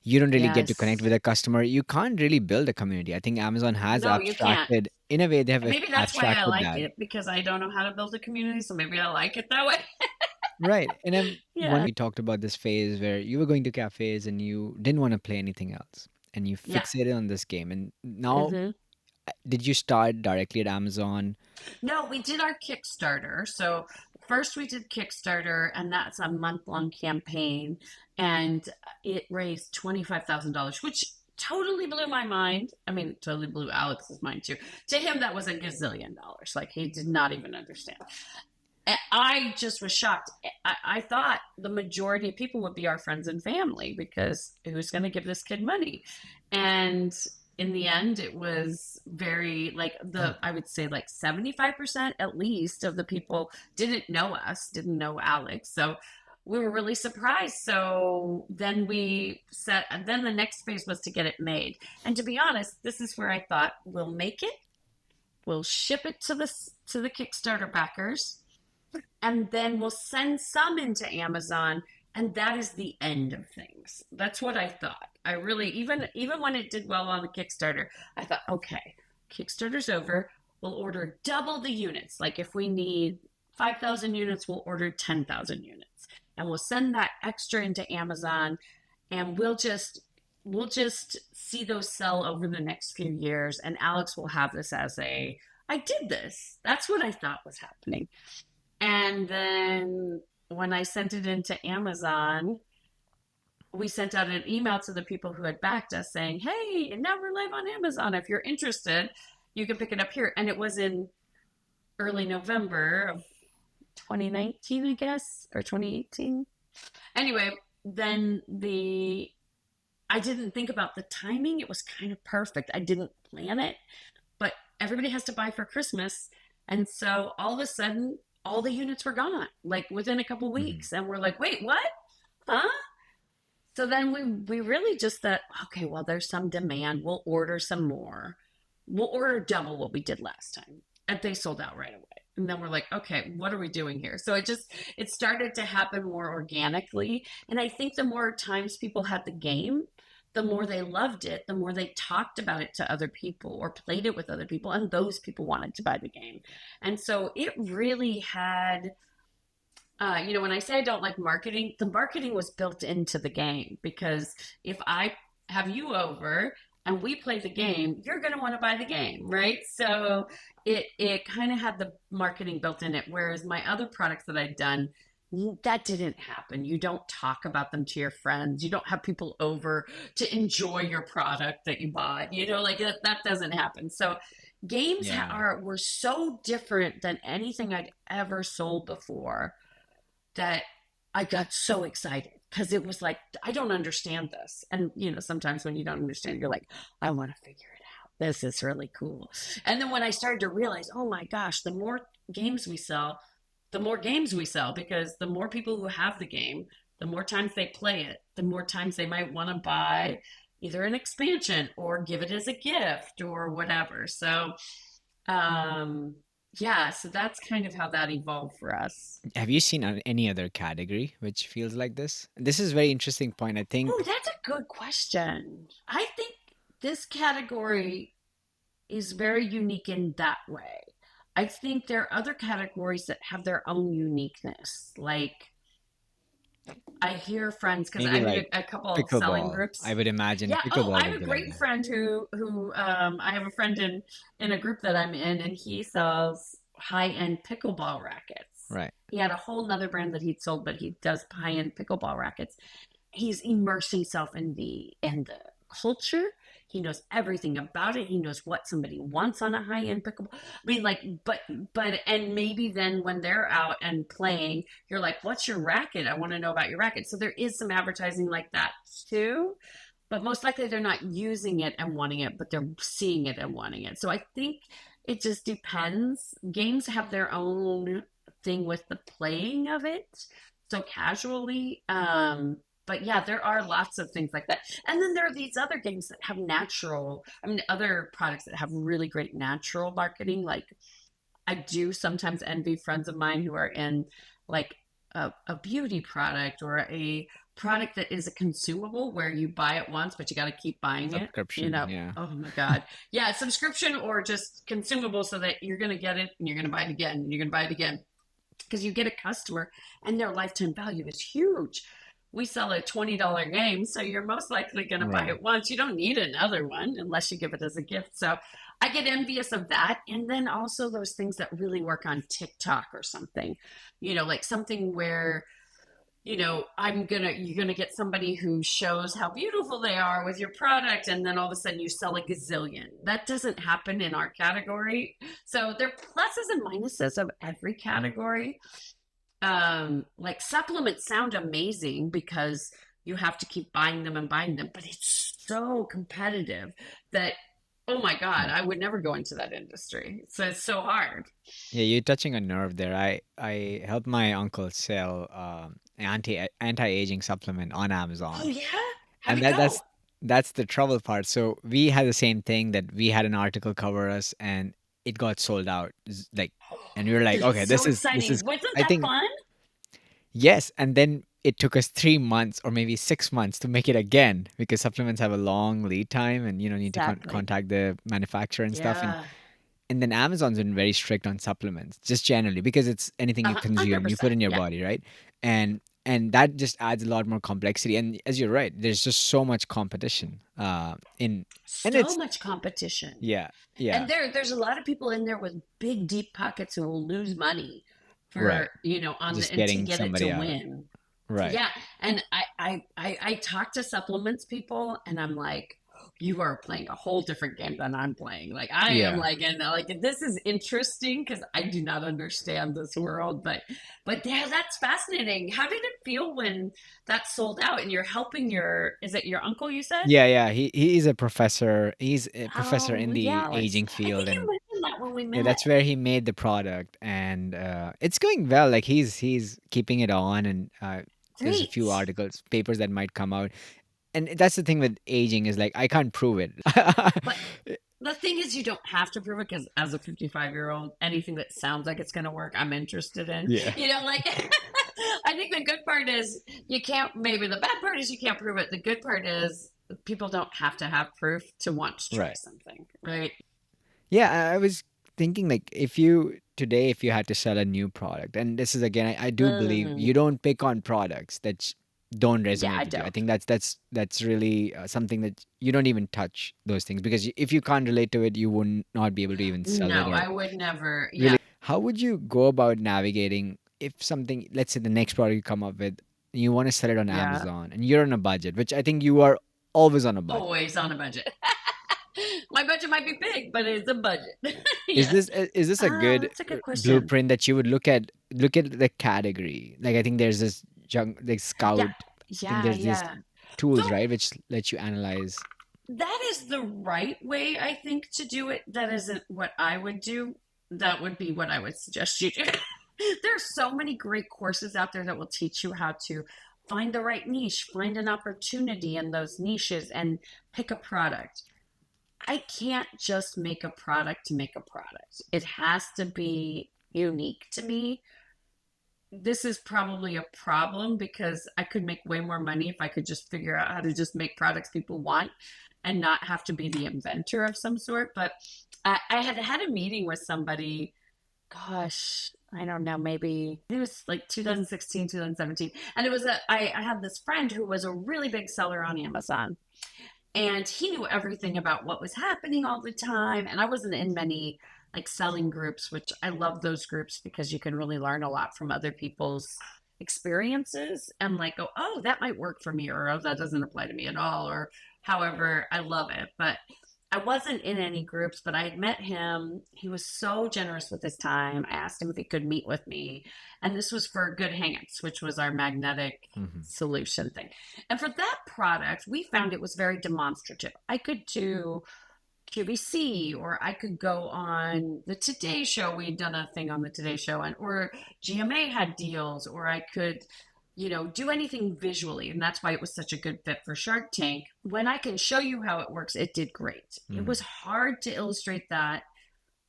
You don't really get to connect Yes. with a customer. You can't really build a community. I think Amazon has No, you can't. abstracted, in a way, they have And maybe that's why I abstracted like that. it because I don't know how to build a community. So maybe I like it that way. Right. And I'm Yeah. one, we talked about this phase where you were going to cafes and you didn't want to play anything else. And you Yeah. fixated on this game. And now, Hmm. did you start directly at Amazon? No, we did our Kickstarter. So first we did Kickstarter, and that's a month-long campaign, and it raised $25,000, which totally blew my mind. I mean, it totally blew Alex's mind too. To him, that was a gazillion dollars. Like he did not even understand. And I just was shocked. I thought the majority of people would be our friends and family because who's going to give this kid money? And in the end, it was very like I would say like 75% at least of the people didn't know us, didn't know Alex. So we were really surprised. So then and then the next phase was to get it made. And to be honest, this is where I thought we'll make it, we'll ship it to the Kickstarter backers, and then we'll send some into Amazon, and that is the end of things. That's what I thought. I really, even when it did well on the Kickstarter, I thought, okay, Kickstarter's over. We'll order double the units. Like if we need 5,000 units, we'll order 10,000 units, and we'll send that extra into Amazon, and we'll just see those sell over the next few years, and Alex will have this as I did this. That's what I thought was happening. And then when I sent it into Amazon, we sent out an email to the people who had backed us saying, hey, now we're live on Amazon. If you're interested, you can pick it up here. And it was in early November of 2019, I guess, or 2018. Anyway, then I didn't think about the timing. It was kind of perfect. I didn't plan it, but everybody has to buy for Christmas. And so all of a sudden, all the units were gone, like within a couple Mhm. weeks. And we're like, wait, what? Huh? So then we really just thought, okay, well, there's some demand. We'll order some more. We'll order double what we did last time. And they sold out right away. And then we're like, okay, what are we doing here? So it started to happen more organically. And I think the more times people had the game, the more they loved it, the more they talked about it to other people or played it with other people, and those people wanted to buy the game. And so it really had, when I say I don't like marketing, the marketing was built into the game because if I have you over and we play the game, you're going to want to buy the game, right? So it kind of had the marketing built in it. Whereas my other products that I'd done, that didn't happen. You don't talk about them to your friends. You don't have people over to enjoy your product that you bought. Like that doesn't happen. So games Yeah. were so different than anything I'd ever sold before that I got so excited because it was like, I don't understand this. And, sometimes when you don't understand, you're like, I want to figure it out. This is really cool. And then when I started to realize, oh my gosh, the more games we sell, the more games we sell because the more people who have the game, the more times they play it, the more times they might want to buy either an expansion or give it as a gift or whatever. So, um, yeah, so that's kind of how that evolved for us. Have you seen any other category which feels like this? This is a very interesting point. I Oh, think that's a good question. I think this category is very unique in that way. I think there are other categories that have their own uniqueness. Like I hear friends because maybe I'm in like a couple of selling pickleball. I groups. would imagine Yeah. Oh, I pickleball have would a be like great that. friend who I have a friend in a group that I'm in, and he sells high end pickleball rackets. Right. He had a whole nother brand that he'd sold, but he does high end pickleball rackets. He's immersed himself in the culture. He knows everything about it. He knows what somebody wants on a high end pickleball. I mean, like, but, and maybe then when they're out and playing, you're like, "What's your racket? I want to know about your racket." So there is some advertising like that too, but most likely they're not using it and wanting it, but they're seeing it and wanting it. So I think it just depends. Games have their own thing with the playing of it so casually. But yeah, there are lots of things like that. And then there are these other games that have other products that have really great natural marketing. Like I do sometimes envy friends of mine who are in like a beauty product or a product that is a consumable where you buy it once, but you got to keep buying it. Subscription. Yeah. Oh my God. Yeah, subscription or just consumable so that you're going to get it and you're going to buy it again and you're going to buy it again because you get a customer and their lifetime value is huge. We sell a $20 game, so you're most likely going to buy Right. it once. You don't need another one unless you give it as a gift. So I get envious of that. And then also those things that really work on TikTok or something, like something where, you're gonna get somebody who shows how beautiful they are with your product, and then all of a sudden you sell a gazillion. That doesn't happen in our category. So there are pluses and minuses of every category. Like supplements sound amazing because you have to keep buying them, but it's so competitive that oh my God, Right. I would never go into that industry. So it's so hard. Yeah, you're touching a nerve there. I helped my uncle sell anti-aging supplement on Oh Amazon, yeah? How'd and it go? that's the trouble part. So we had the same thing that we had an article cover us, and it got sold out. Like, and we were like, okay, That's so this is. exciting. Wasn't I that think fun? yes, and then it took us 3 months or maybe 6 months to make it again because supplements have a long lead time, and need to Exactly. contact the manufacturer and stuff. Yeah. And then Amazon's been very strict on supplements, just generally, because it's anything you consume, you put 100%. in your Yeah. body, right? And that just adds a lot more complexity. And as you're right, there's just so much competition. And So it's much competition. yeah, yeah, And there's a lot of people in there with big deep pockets who will lose money right. for on the Just and to getting get it to somebody out, win. right? Yeah. And I talk to supplements people and I'm like, you are playing a whole different game than I'm playing. Like I am Yeah. like, and like this is interesting because I do not understand this world, but yeah, that's fascinating. How did it feel when that sold out and you're helping is it your uncle you said? Yeah. He's a professor. He's a professor in Oh the yeah, aging I field, think you and mentioned that when we yeah, met. that's where he made the product, and it's going well. Like he's keeping it on, and there's a few Great. articles, papers that might come out. And that's the thing with aging is like I can't prove it. But the thing is, you don't have to prove it because as a 55-year-old, anything that sounds like it's going to work, I'm interested in. Yeah. Like, I think the good part is you can't, maybe the bad part is you can't prove it. The good part is people don't have to have proof to want to try Right. something, right? Yeah, I was thinking like if you today if you had to sell a new product, and this is again I do believe Mm, you don't pick on products that don't yeah, I resonate with you. I don't. think that's really something that you don't even touch those things because if you can't relate to it, you would not be able to even sell it No, or I would never. Yeah. really. How would you go about navigating if something, let's say the next product you come up with, you want to sell it on Yeah. Amazon and you're on a budget, which I think you are always on a budget. Always on a budget. My budget might be big, but it's a budget. Is Yes. this a good That's a good question. blueprint that you would look at the category? Like I think there's this junk like Yeah. Scout. I think Yeah. there's these Yeah. tools, So right, which let you analyze. that is the right way, I think, to do it. That isn't what I would do. That would be what I would suggest you do. There's so many great courses out there that will teach you how to find the right niche, find an opportunity in those niches, and pick a product. I can't just make a product to make a product. It has to be unique to me. This is probably a problem because I could make way more money if I could just figure out how to just make products people want and not have to be the inventor of some sort. But I had a meeting with somebody, gosh, I don't know, maybe it was like 2016, 2017. And it was I had this friend who was a really big seller on Amazon. And he knew everything about what was happening all the time. And I wasn't in many like selling groups, which I love those groups because you can really learn a lot from other people's experiences and like go, oh, that might work for me, or oh, that doesn't apply to me at all, or however, I love it. But I wasn't in any groups, but I had met him. He was so generous with his time. I asked him if he could meet with me. And this was for GoodHangups, which was our magnetic Hmm. solution thing. And for that product, we found it was very demonstrative. I could do QVC, or I could go on the Today Show. We'd done a thing on the Today Show, and or GMA had deals, or I could, do anything visually. And that's why it was such a good fit for Shark Tank. When I can show you how it works, it did great. It Hmm. was hard to illustrate that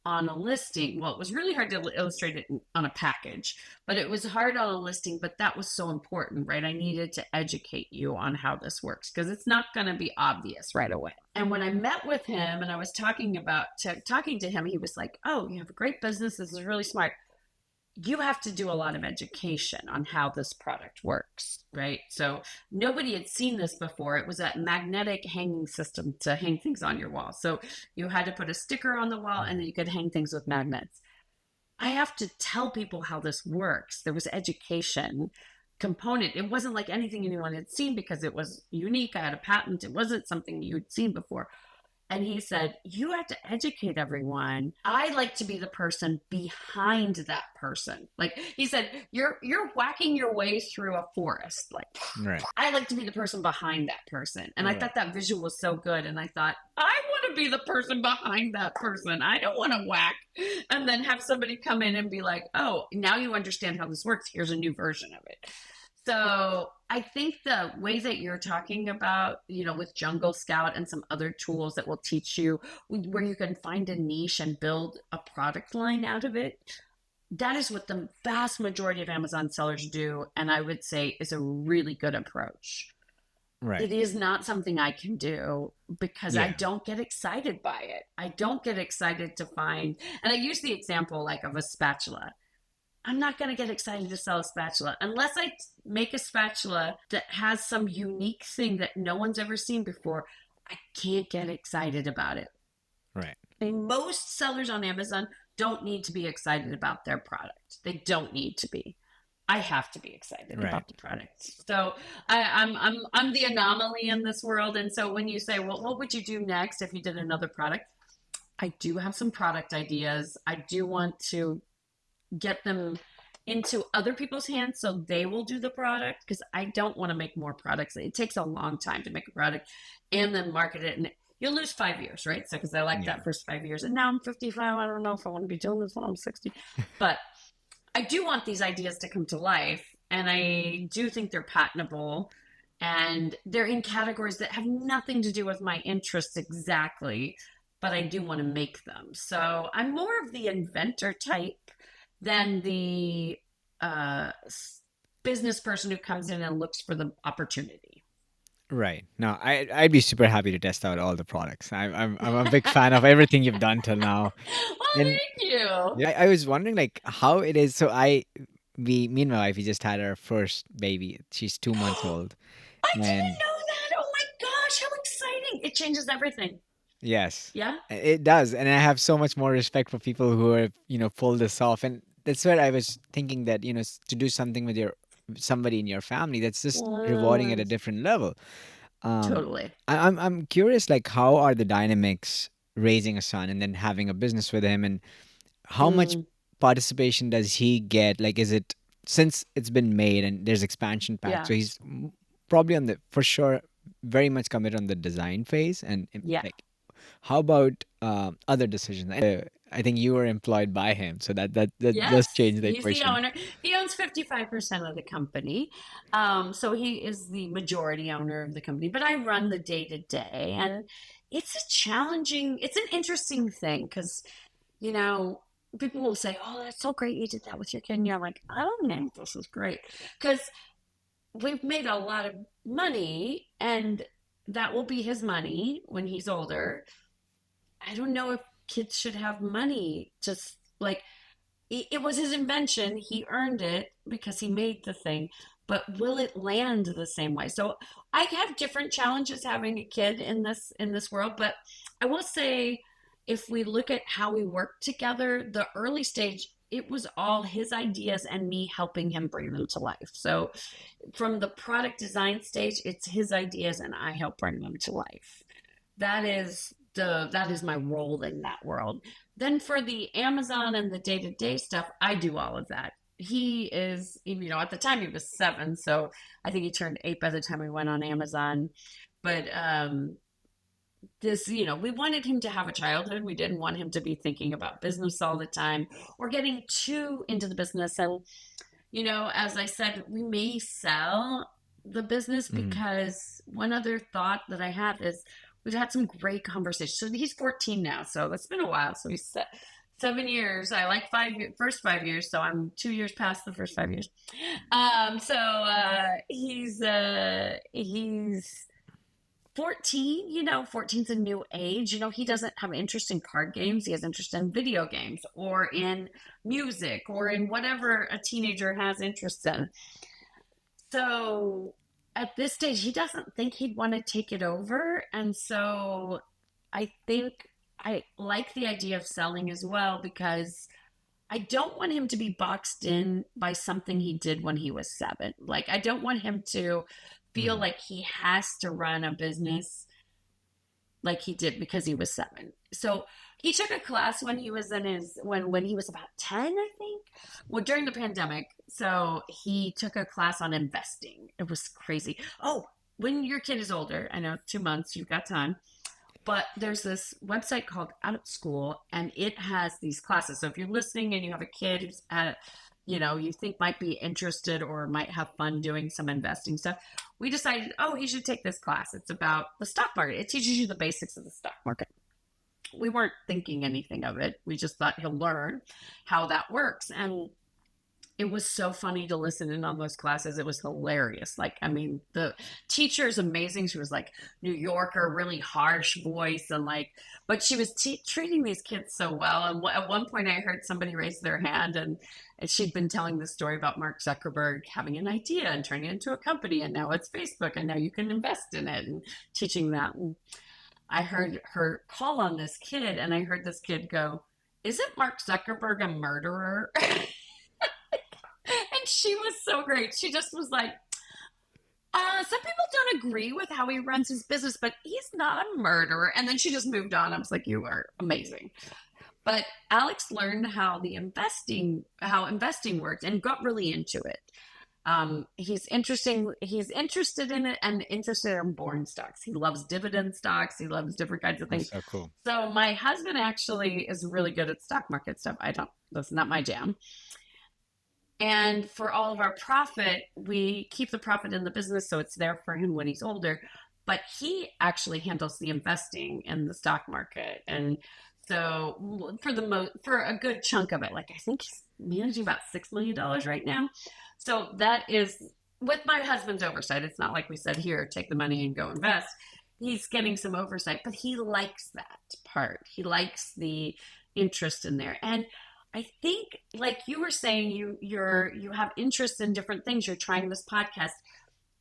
on a listing. Well, it was really hard to illustrate it on a package, but it was hard on a listing. But that was so important, right? I needed to educate you on how this works because it's not going to be obvious right away. And when I met with him and I was talking to him, he was like, "Oh, you have a great business. This is really smart. You have to do a lot of education on how this product works, right?" So nobody had seen this before. It was a magnetic hanging system to hang things on your wall. So you had to put a sticker on the wall and then you could hang things with magnets. I have to tell people how this works. There was education component. It wasn't like anything anyone had seen because it was unique. I had a patent. It wasn't something you'd seen before. And he said, "You have to educate everyone. I like to be the person behind that person." Like he said, you're whacking your way through a forest. Like Right. I like to be the person behind that person. And I Right. thought that visual was so good. And I thought, I want to be the person behind that person. I don't want to whack and then have somebody come in and be like, "Oh, now you understand how this works. Here's a new version of it." So I think the way that you're talking about, with Jungle Scout and some other tools that will teach you where you can find a niche and build a product line out of it, that is what the vast majority of Amazon sellers do. And I would say is a really good approach. Right. It is not something I can do because I Yeah. don't get excited by it. I don't get excited to find, and I use the example like of a spatula. I'm not going to get excited to sell a spatula unless I make a spatula that has some unique thing that no one's ever seen before. I can't get excited about it. Right. And most sellers on Amazon don't need to be excited about their product. They don't need to be. I have to be excited Right. about the product. So I'm the anomaly in this world. And so when you say, well, what would you do next if you did another product? I do have some product ideas. I do want to get them into other people's hands so they will do the product, because I don't want to make more products. It takes a long time to make a product and then market it, and you'll lose 5 years, right? So because I like Yeah. that first 5 years, and now I'm 55. I don't know if I want to be doing this when I'm 60, but I do want these ideas to come to life, and I do think they're patentable, and they're in categories that have nothing to do with my interests exactly, but I do want to make them. So I'm more of the inventor type than the uh, business person who comes in and looks for the opportunity. Right. No, I'd be super happy to test out all the products. I'm a big fan of everything you've done till now. Well, And thank you. yeah, I was wondering like how it is. So me and my wife, we just had our first baby. She's 2 months old. I didn't And know that. Oh my gosh, how exciting! It changes everything. yes, Yeah. it does. And I have so much more respect for people who are, pull this off. And that's where I was thinking that, to do something with your somebody in your family, that's just rewarding at a different level. Um, Totally. I'm curious, like, how are the dynamics raising a son and then having a business with him, and how much Mm, participation does he get? Like, is it since it's been made and there's expansion pack, yeah. so he's probably on the for sure very much committed on the design phase, and Yeah. like, how about other decisions? I think you were employed by him, so that does Yes, change the he's the equation. owner. He owns 55% of the company. So he is the majority owner of the company, but I run the day to day. And it's an interesting thing because, you know, people will say, oh, that's so great you did that with your kid. And you're like, I don't know if this is great. Because we've made a lot of money, and that will be his money when he's older. I don't know if kids should have money just like it was his invention. He earned it because he made the thing. But will it land the same way? So I have different challenges having a kid in this world. But I will say, if we look at how we worked together, the early stage, it was all his ideas and me helping him bring them to life. So from the product design stage, it's his ideas and I help bring them to life. That is my role in that world. Then for the Amazon and the day-to-day stuff, I do all of that. He is, at the time he was 7, so I think he turned 8 by the time we went on Amazon. But we wanted him to have a childhood. We didn't want him to be thinking about business all the time or getting too into the business. And as I said, we may sell the business, Mhm. because one other thought that I have is we've had some great conversations. So he's 14 now, so that's been a while. So he's 7 years. I like first 5 years, so I'm 2 years past the first 5 years. He's 14. 14's a new age. He doesn't have interest in card games. He has interest in video games or in music or in whatever a teenager has interest in. So at this stage, he doesn't think he'd want to take it over. And so I think I like the idea of selling as well, because I don't want him to be boxed in by something he did when he was 7. Like, I don't want him to feel Mhm. like he has to run a business like he did because he was 7. So he took a class when he was when he was about 10, I think. Well, during the pandemic. So he took a class on investing. It was crazy. Oh, when your kid is older, I know 2 months, you've got time. But there's this website called Out of School, and it has these classes. So if you're listening and you have a kid who's you think might be interested or might have fun doing some investing stuff, we decided, oh, he should take this class. It's about the stock market. It teaches you the basics of the stock market. We weren't thinking anything of it. We just thought he'll learn how that works. And it was so funny to listen in on those classes. It was hilarious. Like, I mean, the teacher is amazing. She was like New Yorker, really harsh voice, and like, but she was treating these kids so well. And at one point, I heard somebody raise their hand, and she'd been telling the story about Mark Zuckerberg having an idea and turning it into a company, and now it's Facebook, and now you can invest in it, and teaching that. And I heard her call on this kid, and I heard this kid go, "Isn't Mark Zuckerberg a murderer?" And she was so great. She just was like, some people don't agree with how he runs his business, but he's not a murderer. And then she just moved on. I was like, you are amazing. But Alex learned how investing worked and got really into it. He's interested in it and interested in boring stocks. He loves dividend stocks. He loves different kinds of That's things. so cool. So my husband actually is really good at stock market stuff. That's not my jam. And for all of our profit, we keep the profit in the business so it's there for him when he's older. But he actually handles the investing in the stock market. And so for a good chunk of it, like I think he's managing about $6 million right now. So that is with my husband's oversight. It's not like we said, here, take the money and go invest. He's getting some oversight, but he likes that part. He likes the interest in there. And I think, like you were saying, you have interest in different things. You're trying this podcast.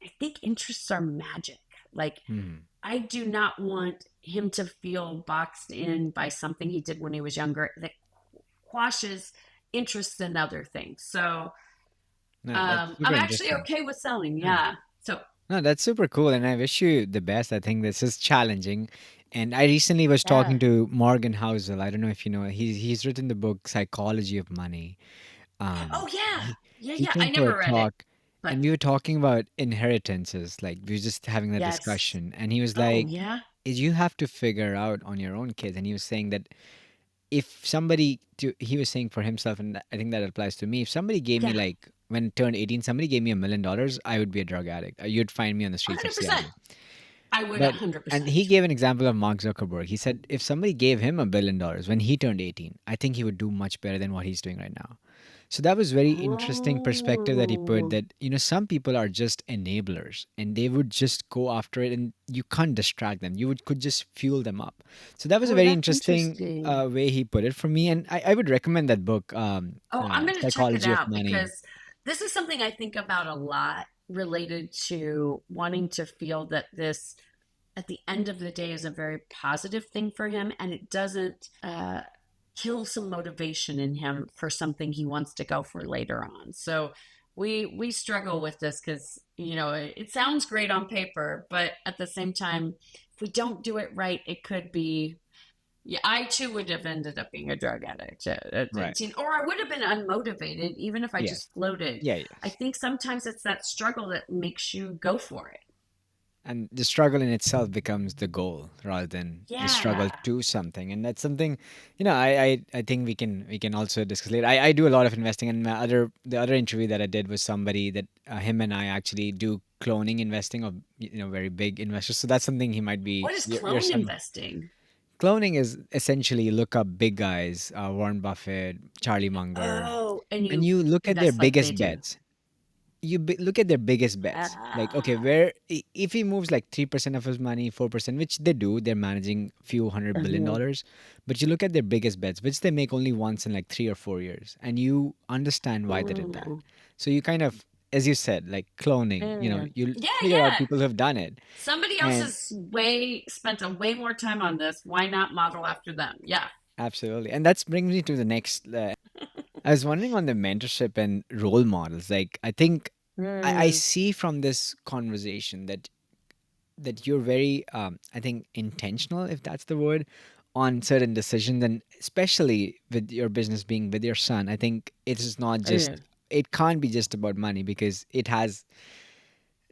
I think interests are magic. Like, Hmm. I do not want him to feel boxed in by something he did when he was younger that quashes interest in other things. So No, that's I'm super actually interesting. okay with selling. Yeah. Yeah. So No, that's super cool, and I wish you the best. I think this is challenging, and I recently was yeah. talking to Morgan Housel. I don't know if you know. He's written the book Psychology of Money. Oh yeah. He Yeah. he Yeah. I came for a never read it, talk, but and we were talking about inheritances. Like we were just having that yes. discussion, and he was Oh like, yeah. "You have to figure out on your own kids." And he was saying that if somebody he was saying for himself, and I think that applies to me. If somebody gave me Yeah. like when I turned 18, somebody gave me $1 million, I would be a drug addict. You'd find me on the streets of 100%. Seattle. I would But and he 100%. gave an example of Mark Zuckerberg. He said if somebody gave him $1 billion when he turned 18, I think he would do much better than what he's doing right now. So that was very interesting perspective that he put, Oh. that some people are just enablers and they would just go after it and you can't distract them. You could just fuel them up. So that was a Oh, very that's interesting interesting. way he put it for me, and I would recommend that book, Oh, I'm going to check it Psychology of out Money. because this is something I think about a lot related to wanting to feel that this, at the end of the day, is a very positive thing for him and it doesn't kill some motivation in him for something he wants to go for later on. So we struggle with this because, it sounds great on paper, but at the same time, if we don't do it right, it could be. Yeah, I too would have ended up being a drug addict at Right. 18, or I would have been unmotivated even if I Yes. just floated. Yeah, I yes. think sometimes it's that struggle that makes you go for it. And the struggle in itself becomes the goal rather than the struggle Yeah. to something. And that's something, I think we can also discuss later. I do a lot of investing, and the other interview that I did was somebody that him and I actually do cloning investing of very big investors. So that's something he might be What is your clone son. investing? Cloning is essentially, look up big guys, Warren Buffett, Charlie Munger, Oh, and and you you look at their invest like they biggest do. bets. Look at their biggest bets. Like, okay, Ah. if he moves like 3% of his money, 4%, which they do, they're managing few $100 billion. Mhm. But you look at their biggest bets, which they make only once in like 3 or 4 years, and you understand why they did that. Mm. So you kind of, as you said, like cloning, Mm. you Yeah, figure out yeah. people who have done it. Somebody else And has way spent a way more time on this. Why not model after them? Yeah. absolutely. And that brings me to the next. I was wondering on the mentorship and role models. Like, I think I Mm. see from this conversation that you're very, I think, intentional, if that's the word, on certain decisions, and especially with your business being with your son. I think it's not Yeah. just, it can't be just about money, because it has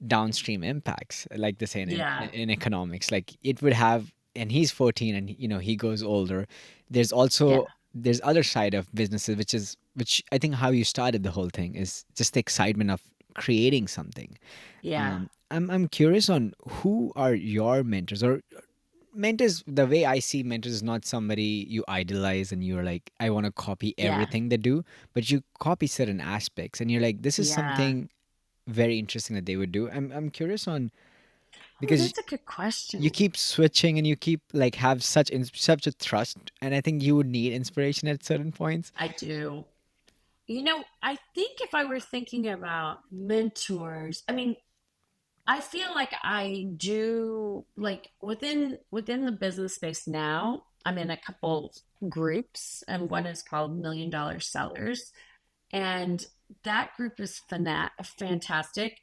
downstream impacts, like they say Yeah. in economics. Like it would have, and he's 14, and he goes older. There's also, Yeah. there's other side of businesses, which I think how you started the whole thing is just the excitement of creating something. Yeah. I'm curious on who are your mentors, or mentors. The way I see mentors is not somebody you idolize and you're like, I want to copy Yeah. everything they do, but you copy certain aspects and you're like, this is Yeah. something very interesting that they would do. I'm curious on, Oh, because that's a good you question. keep switching and you keep like have such a thrust, and I think you would need inspiration at certain points. I do. I think if I were thinking about mentors, I mean, I feel like I do like within the business space now, I'm in a couple groups and one is called $1 Million Sellers. And that group is fantastic.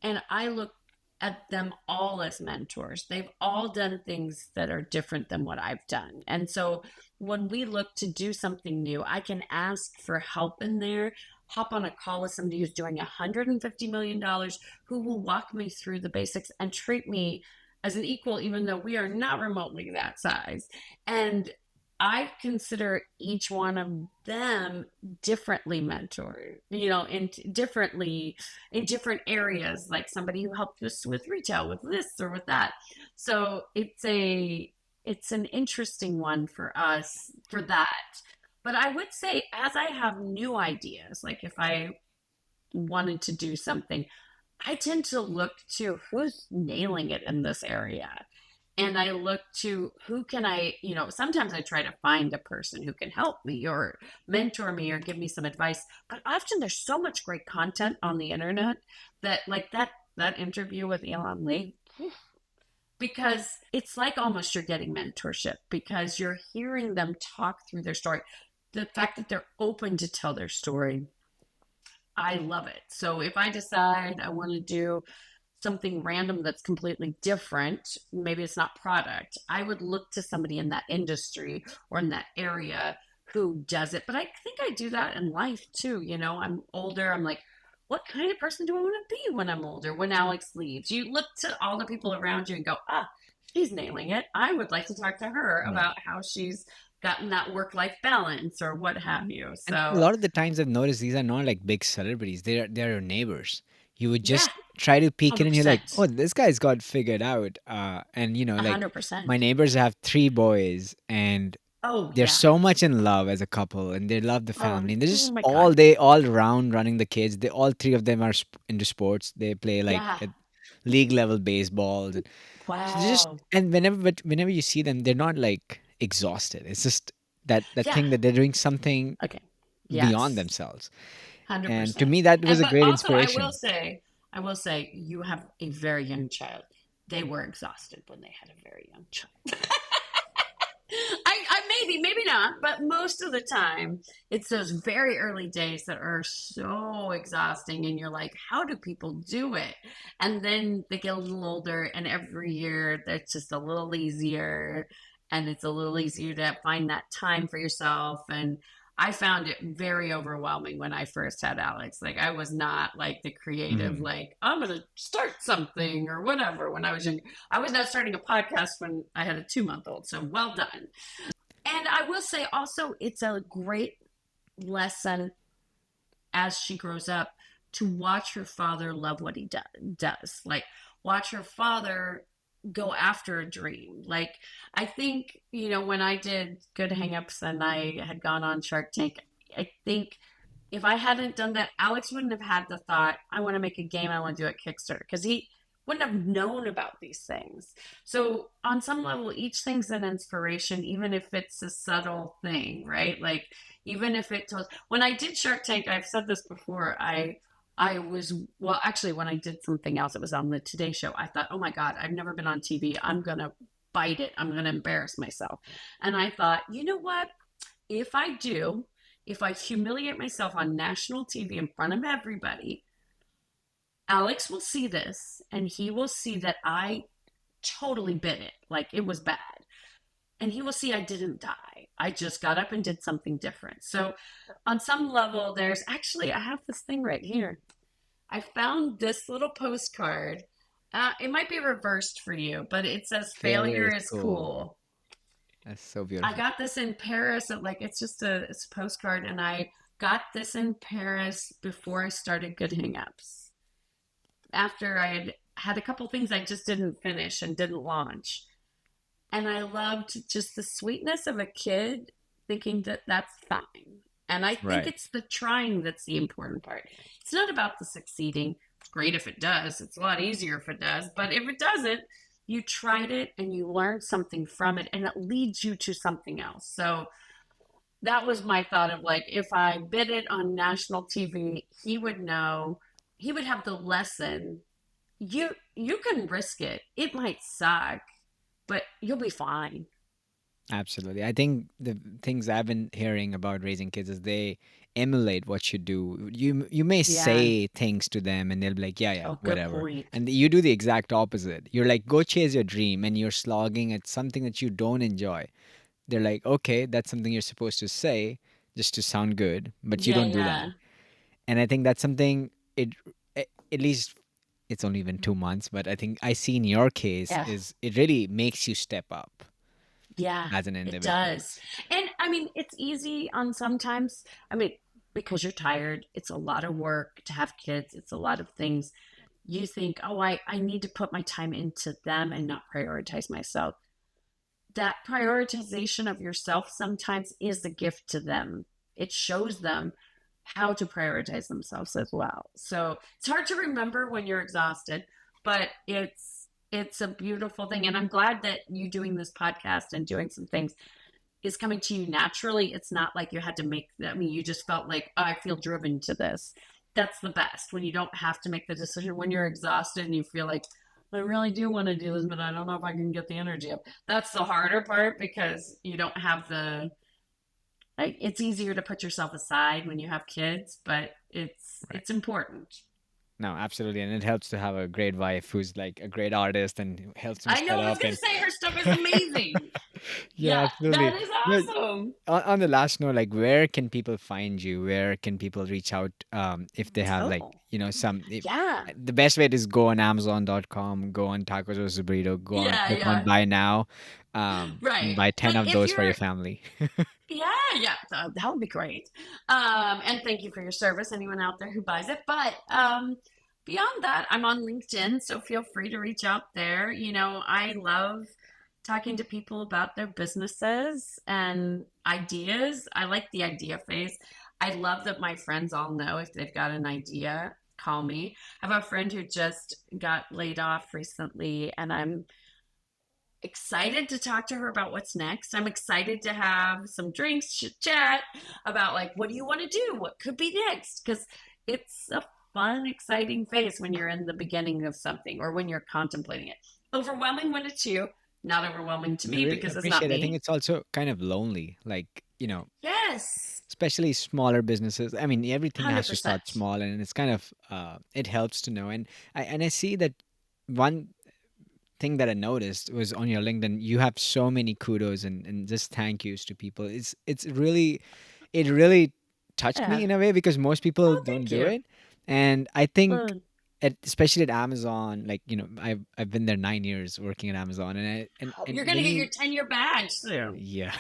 And I look at them all as mentors. They've all done things that are different than what I've done. And so when we look to do something new, I can ask for help in there, hop on a call with somebody who's doing $150 million, who will walk me through the basics and treat me as an equal, even though we are not remotely that size. And I consider each one of them differently mentored, and differently in different areas, like somebody who helped us with retail, with this or with that. So it's an interesting one for us for that. But I would say, as I have new ideas, like if I wanted to do something, I tend to look to who's nailing it in this area. And I look to who can sometimes I try to find a person who can help me or mentor me or give me some advice. But often there's so much great content on the internet that, like that interview with Elan Lee, because it's like almost you're getting mentorship because you're hearing them talk through their story. The fact that they're open to tell their story, I love it. So if I decide I want to do something random that's completely different, maybe it's not product, I would look to somebody in that industry or in that area who does it. But I think I do that in life too. I'm older. I'm like, what kind of person do I want to be when I'm older? When Alex leaves, you look to all the people around you and go, she's nailing it. I would like to talk to her Right. about how she's gotten that work-life balance or what have you. And a So lot of the times I've noticed these are not like big celebrities. They're your neighbors. You would yeah, just try to peek in and you're like, 100%. oh, this guy's got figured out. And like my 100%. neighbors have three boys and Oh they're yeah. so much in love as a couple and they love the family and they're Oh just my all God. day all around running the kids. They all three of them are into sports. They play like Yeah. at league level baseballs. And so they're just Wow. and whenever you see them, they're not like exhausted. It's just that Yeah. thing that they're doing something Okay. beyond Yes. themselves. And to 100%. me, that was And a but great also inspiration. I will say you have a very young child. They were exhausted when they had a very young child. I maybe not, but most of the time it's those very early days that are so exhausting and you're like, how do people do it? And then they get a little older and every year that's just a little easier and it's a little easier to find that time for yourself. And I found it very overwhelming when I first had Alex. Like I was not like the creative, Mhm. like I'm gonna start something or whatever when I was young. I was not starting a podcast when I had a 2 month old. So well done. And I will say also, it's a great lesson as she grows up to watch her father love what he does. Like, watch her father go after a dream. Like, I think, when I did Good Hangups and I had gone on Shark Tank, I think if I hadn't done that, Alex wouldn't have had the thought, I want to make a game, I want to do a Kickstarter, because he wouldn't have known about these things. So, on some level, each thing's an inspiration, even if it's a subtle thing, right? Like, even if it tells, when I did Shark Tank, I've said this before, I was, well, actually, when I did something else, it was on the Today Show. I thought, oh my God, I've never been on TV. I'm going to bite it. I'm going to embarrass myself. And I thought, you know what? If I do, if I humiliate myself on national TV in front of everybody, Alex will see this and he will see that I totally bit it. Like it was bad. And he will see I didn't die. I just got up and did something different. So, on some level, there's actually, I have this thing right here. I found this little postcard. It might be reversed for you, but it says Failure failure is is cool. cool. That's so I beautiful. got this in Paris at like it's a postcard and I got this in Paris before I started Good Hangups. After I had a couple things I just didn't finish and didn't launch. And I loved just the sweetness of a kid thinking that that's fine. And I think Right. it's the trying that's the important part. It's not about the succeeding. It's great if it does. It's a lot easier if it does. But if it doesn't, you tried it and you learned something from it and it leads you to something else. So that was my thought of like, if I bid it on national TV, he would know, he would have the lesson. You can risk it. It might suck, but you'll be fine. Absolutely. I think the things I've been hearing about raising kids is they emulate what you do. You may Yeah. say things to them and they'll be like, yeah, yeah, Oh, good whatever. point. And you do the exact opposite. You're like, go chase your dream, and you're slogging at something that you don't enjoy. They're like, okay, that's something you're supposed to say just to sound good, but you Yeah, don't do that. yeah. And I think that's something at least it's only been 2 months, but I think I see in your case Yeah. is it really makes you step up Yeah, as an it individual. does. And I mean, it's easy on sometimes. I mean, because you're tired, it's a lot of work to have kids, it's a lot of things. You think, oh, I need to put my time into them and not prioritize myself. That prioritization of yourself sometimes is a gift to them. It shows them how to prioritize themselves as well. So it's hard to remember when you're exhausted, but it's a beautiful thing. And I'm glad that you doing this podcast and doing some things is coming to you naturally. It's not like you had to make, I mean, you just felt like, oh, I feel driven to this. That's the best when you don't have to make the decision, when you're exhausted and you feel like, I really do want to do this, but I don't know if I can get the energy up. That's the harder part because you don't have the, like, it's easier to put yourself aside when you have kids, but Right. it's important. No, absolutely. And it helps to have a great wife who's like a great artist and who helps him I set know I was up going to and say her stuff is amazing. yeah, Yeah, absolutely. that is No, awesome. on the last note, like where can people find you? Where can people reach out if they have like, Oh, some yeah. the best way is go on Amazon.com, go on Tacos versus Burrito, go on Yeah, click on yeah. buy now, and Right. buy But 10 of if those for your you're, family. yeah, yeah, that would be great. And thank you for your service, anyone out there who buys it. But beyond that, I'm on LinkedIn, so feel free to reach out there. You know, I love talking to people about their businesses and ideas. I like the idea phase. I love that my friends all know if they've got an idea, call me. I have a friend who just got laid off recently, and I'm excited to talk to her about what's next. I'm excited to have some drinks, chat about like, what do you want to do? What could be next? Because it's a fun, exciting phase when you're in the beginning of something or when you're contemplating it. Overwhelming when it's you, not overwhelming to I me really because it's not appreciate it. I think me. it's also kind of lonely. Like, Yes, especially smaller businesses. I mean, everything has to start 100%. small, and it's kind of it helps to know. And I see that one thing that I noticed was on your LinkedIn, you have so many kudos and just thank yous to people. It really touched me Yeah. in a way because most people Oh, don't thank do you. it, and I think Mm. especially at Amazon, like I've been there 9 years working at Amazon, and I Oh, and you're going to when get your you 10-year badge soon. yeah.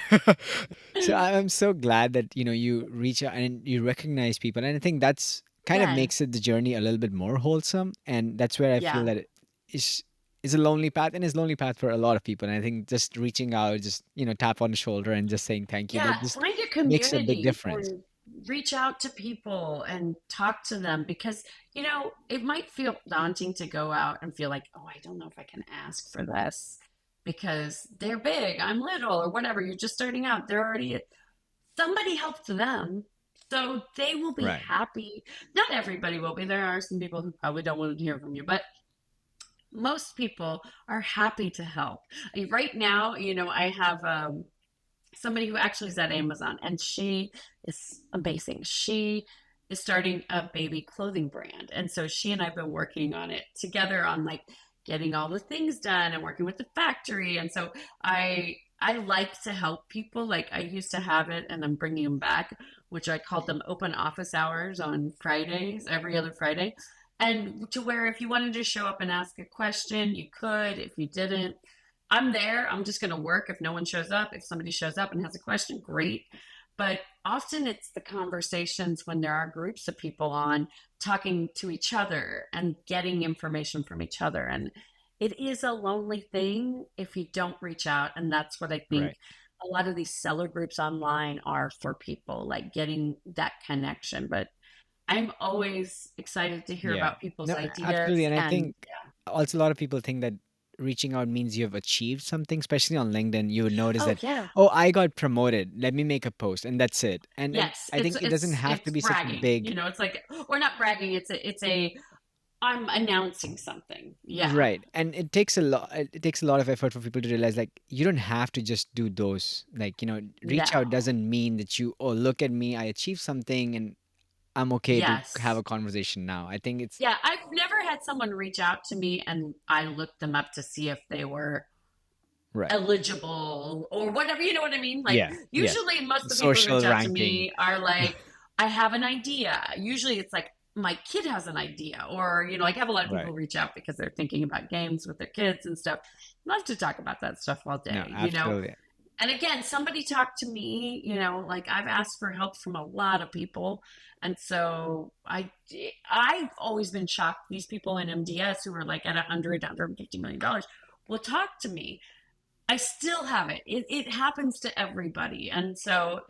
So I'm so glad that you reach out and you recognize people, and I think that's kind of Yeah. makes it the journey a little bit more wholesome, and that's where I feel Yeah. that it is a lonely path, and is a lonely path for a lot of people. And I think just reaching out, just tap on the shoulder and just saying thank you, Yeah, that just find a makes a big community or difference. reach out to people and talk to them because, it might feel daunting to go out and feel like, oh, I don't know if I can ask for this because they're big, I'm little, or whatever. You're just starting out. They're already, somebody helped them. So they will be Right. happy. Not everybody will be. There are some people who probably don't want to hear from you, but most people are happy to help. Right now, I have somebody who actually is at Amazon, and she is amazing. She is starting a baby clothing brand, and so she and I've been working on it together on like getting all the things done and working with the factory. And so I like to help people. Like I used to have it, and I'm bringing them back, which I called them open office hours on Fridays, every other Friday. And to where if you wanted to show up and ask a question, you could. If you didn't, I'm there. I'm just going to work if no one shows up. If somebody shows up and has a question, great. But often it's the conversations when there are groups of people on talking to each other and getting information from each other. And it is a lonely thing if you don't reach out. And that's what I think Right. a lot of these seller groups online are for people, like getting that connection. But I'm always excited to hear Yeah. about people's No, absolutely. ideas. And I And think also a lot of people think that reaching out means you've achieved something, especially on LinkedIn. You would notice oh, that, yeah. oh, I got promoted. Let me make a post, and that's it. And Yes, I think it doesn't have to it's be such a bragging. big It's like or not bragging. It's a I'm announcing something. Yeah. Right. And it takes a lot of effort for people to realize like you don't have to just do those. Like, reach out No. doesn't mean that oh, look at me, I achieved something and I'm okay to have Yes. a conversation now. I think it's Yeah, I've never had someone reach out to me and I looked them up to see if they were right. eligible or whatever, you know what I mean? Like Yeah. Yes. usually most of the people who Social reach out to ranking. me are like, I have an idea. Usually it's like my kid has an idea, or like I have a lot of people Right. who reach out because they're thinking about games with their kids and stuff. Love to talk about that stuff all No, day. absolutely. And again, somebody talked to me, like I've asked for help from a lot of people. And so I've always been shocked. These people in MDS who are like at 150 million dollars will talk to me. I still have it. It happens to everybody. And so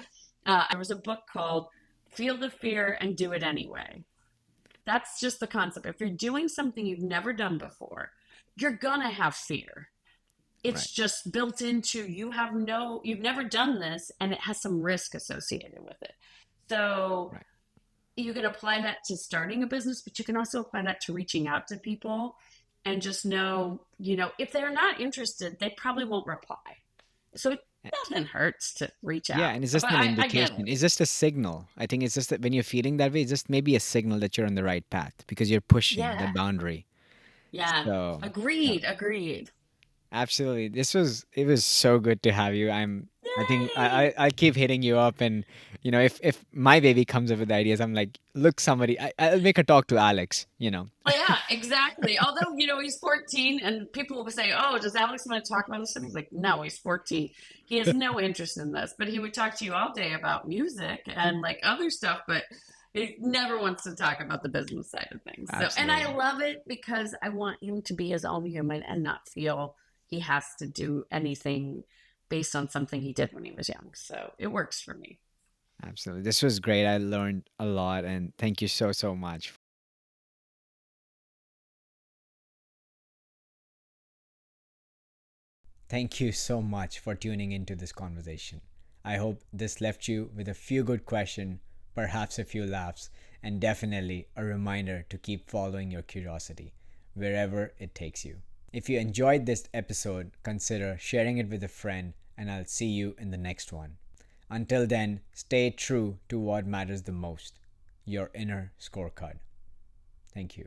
there was a book called Feel the Fear and Do It Anyway. That's just the concept. If you're doing something you've never done before, you're going to have fear. Right. It's just built into you've never done this and it has some risk associated with it. So Right. you can apply that to starting a business, but you can also apply that to reaching out to people and just know, if they're not interested, they probably won't reply. So it nothing hurts to reach Yeah, out. and it's But just an I get indication. it. It's just a signal. I think it's just that when you're feeling that way, it's just maybe a signal that you're on the right path because you're pushing Yeah. that boundary. Yeah. So, no, Agreed. Agreed. absolutely. It was so good to have you. I think Yay. I keep hitting you up and if my baby comes up with ideas, I'm like, look, somebody I'll make her talk to Alex. Oh, yeah, exactly. Although, he's 14 and people will say, oh, does Alex want to talk about this? And he's like, no, he's 14. He has no interest in this, but he would talk to you all day about music and like other stuff, but he never wants to talk about the business side of things. So, and I Absolutely. love it because I want him to be his own human and not feel he has to do anything based on something he did when he was young. So it works for me. Absolutely. This was great. I learned a lot and thank you so so much. Thank you so much for tuning into this conversation. I hope this left you with a few good questions, perhaps a few laughs, and definitely a reminder to keep following your curiosity wherever it takes you. If you enjoyed this episode, consider sharing it with a friend, and I'll see you in the next one. Until then, stay true to what matters the most, your inner scorecard. Thank you.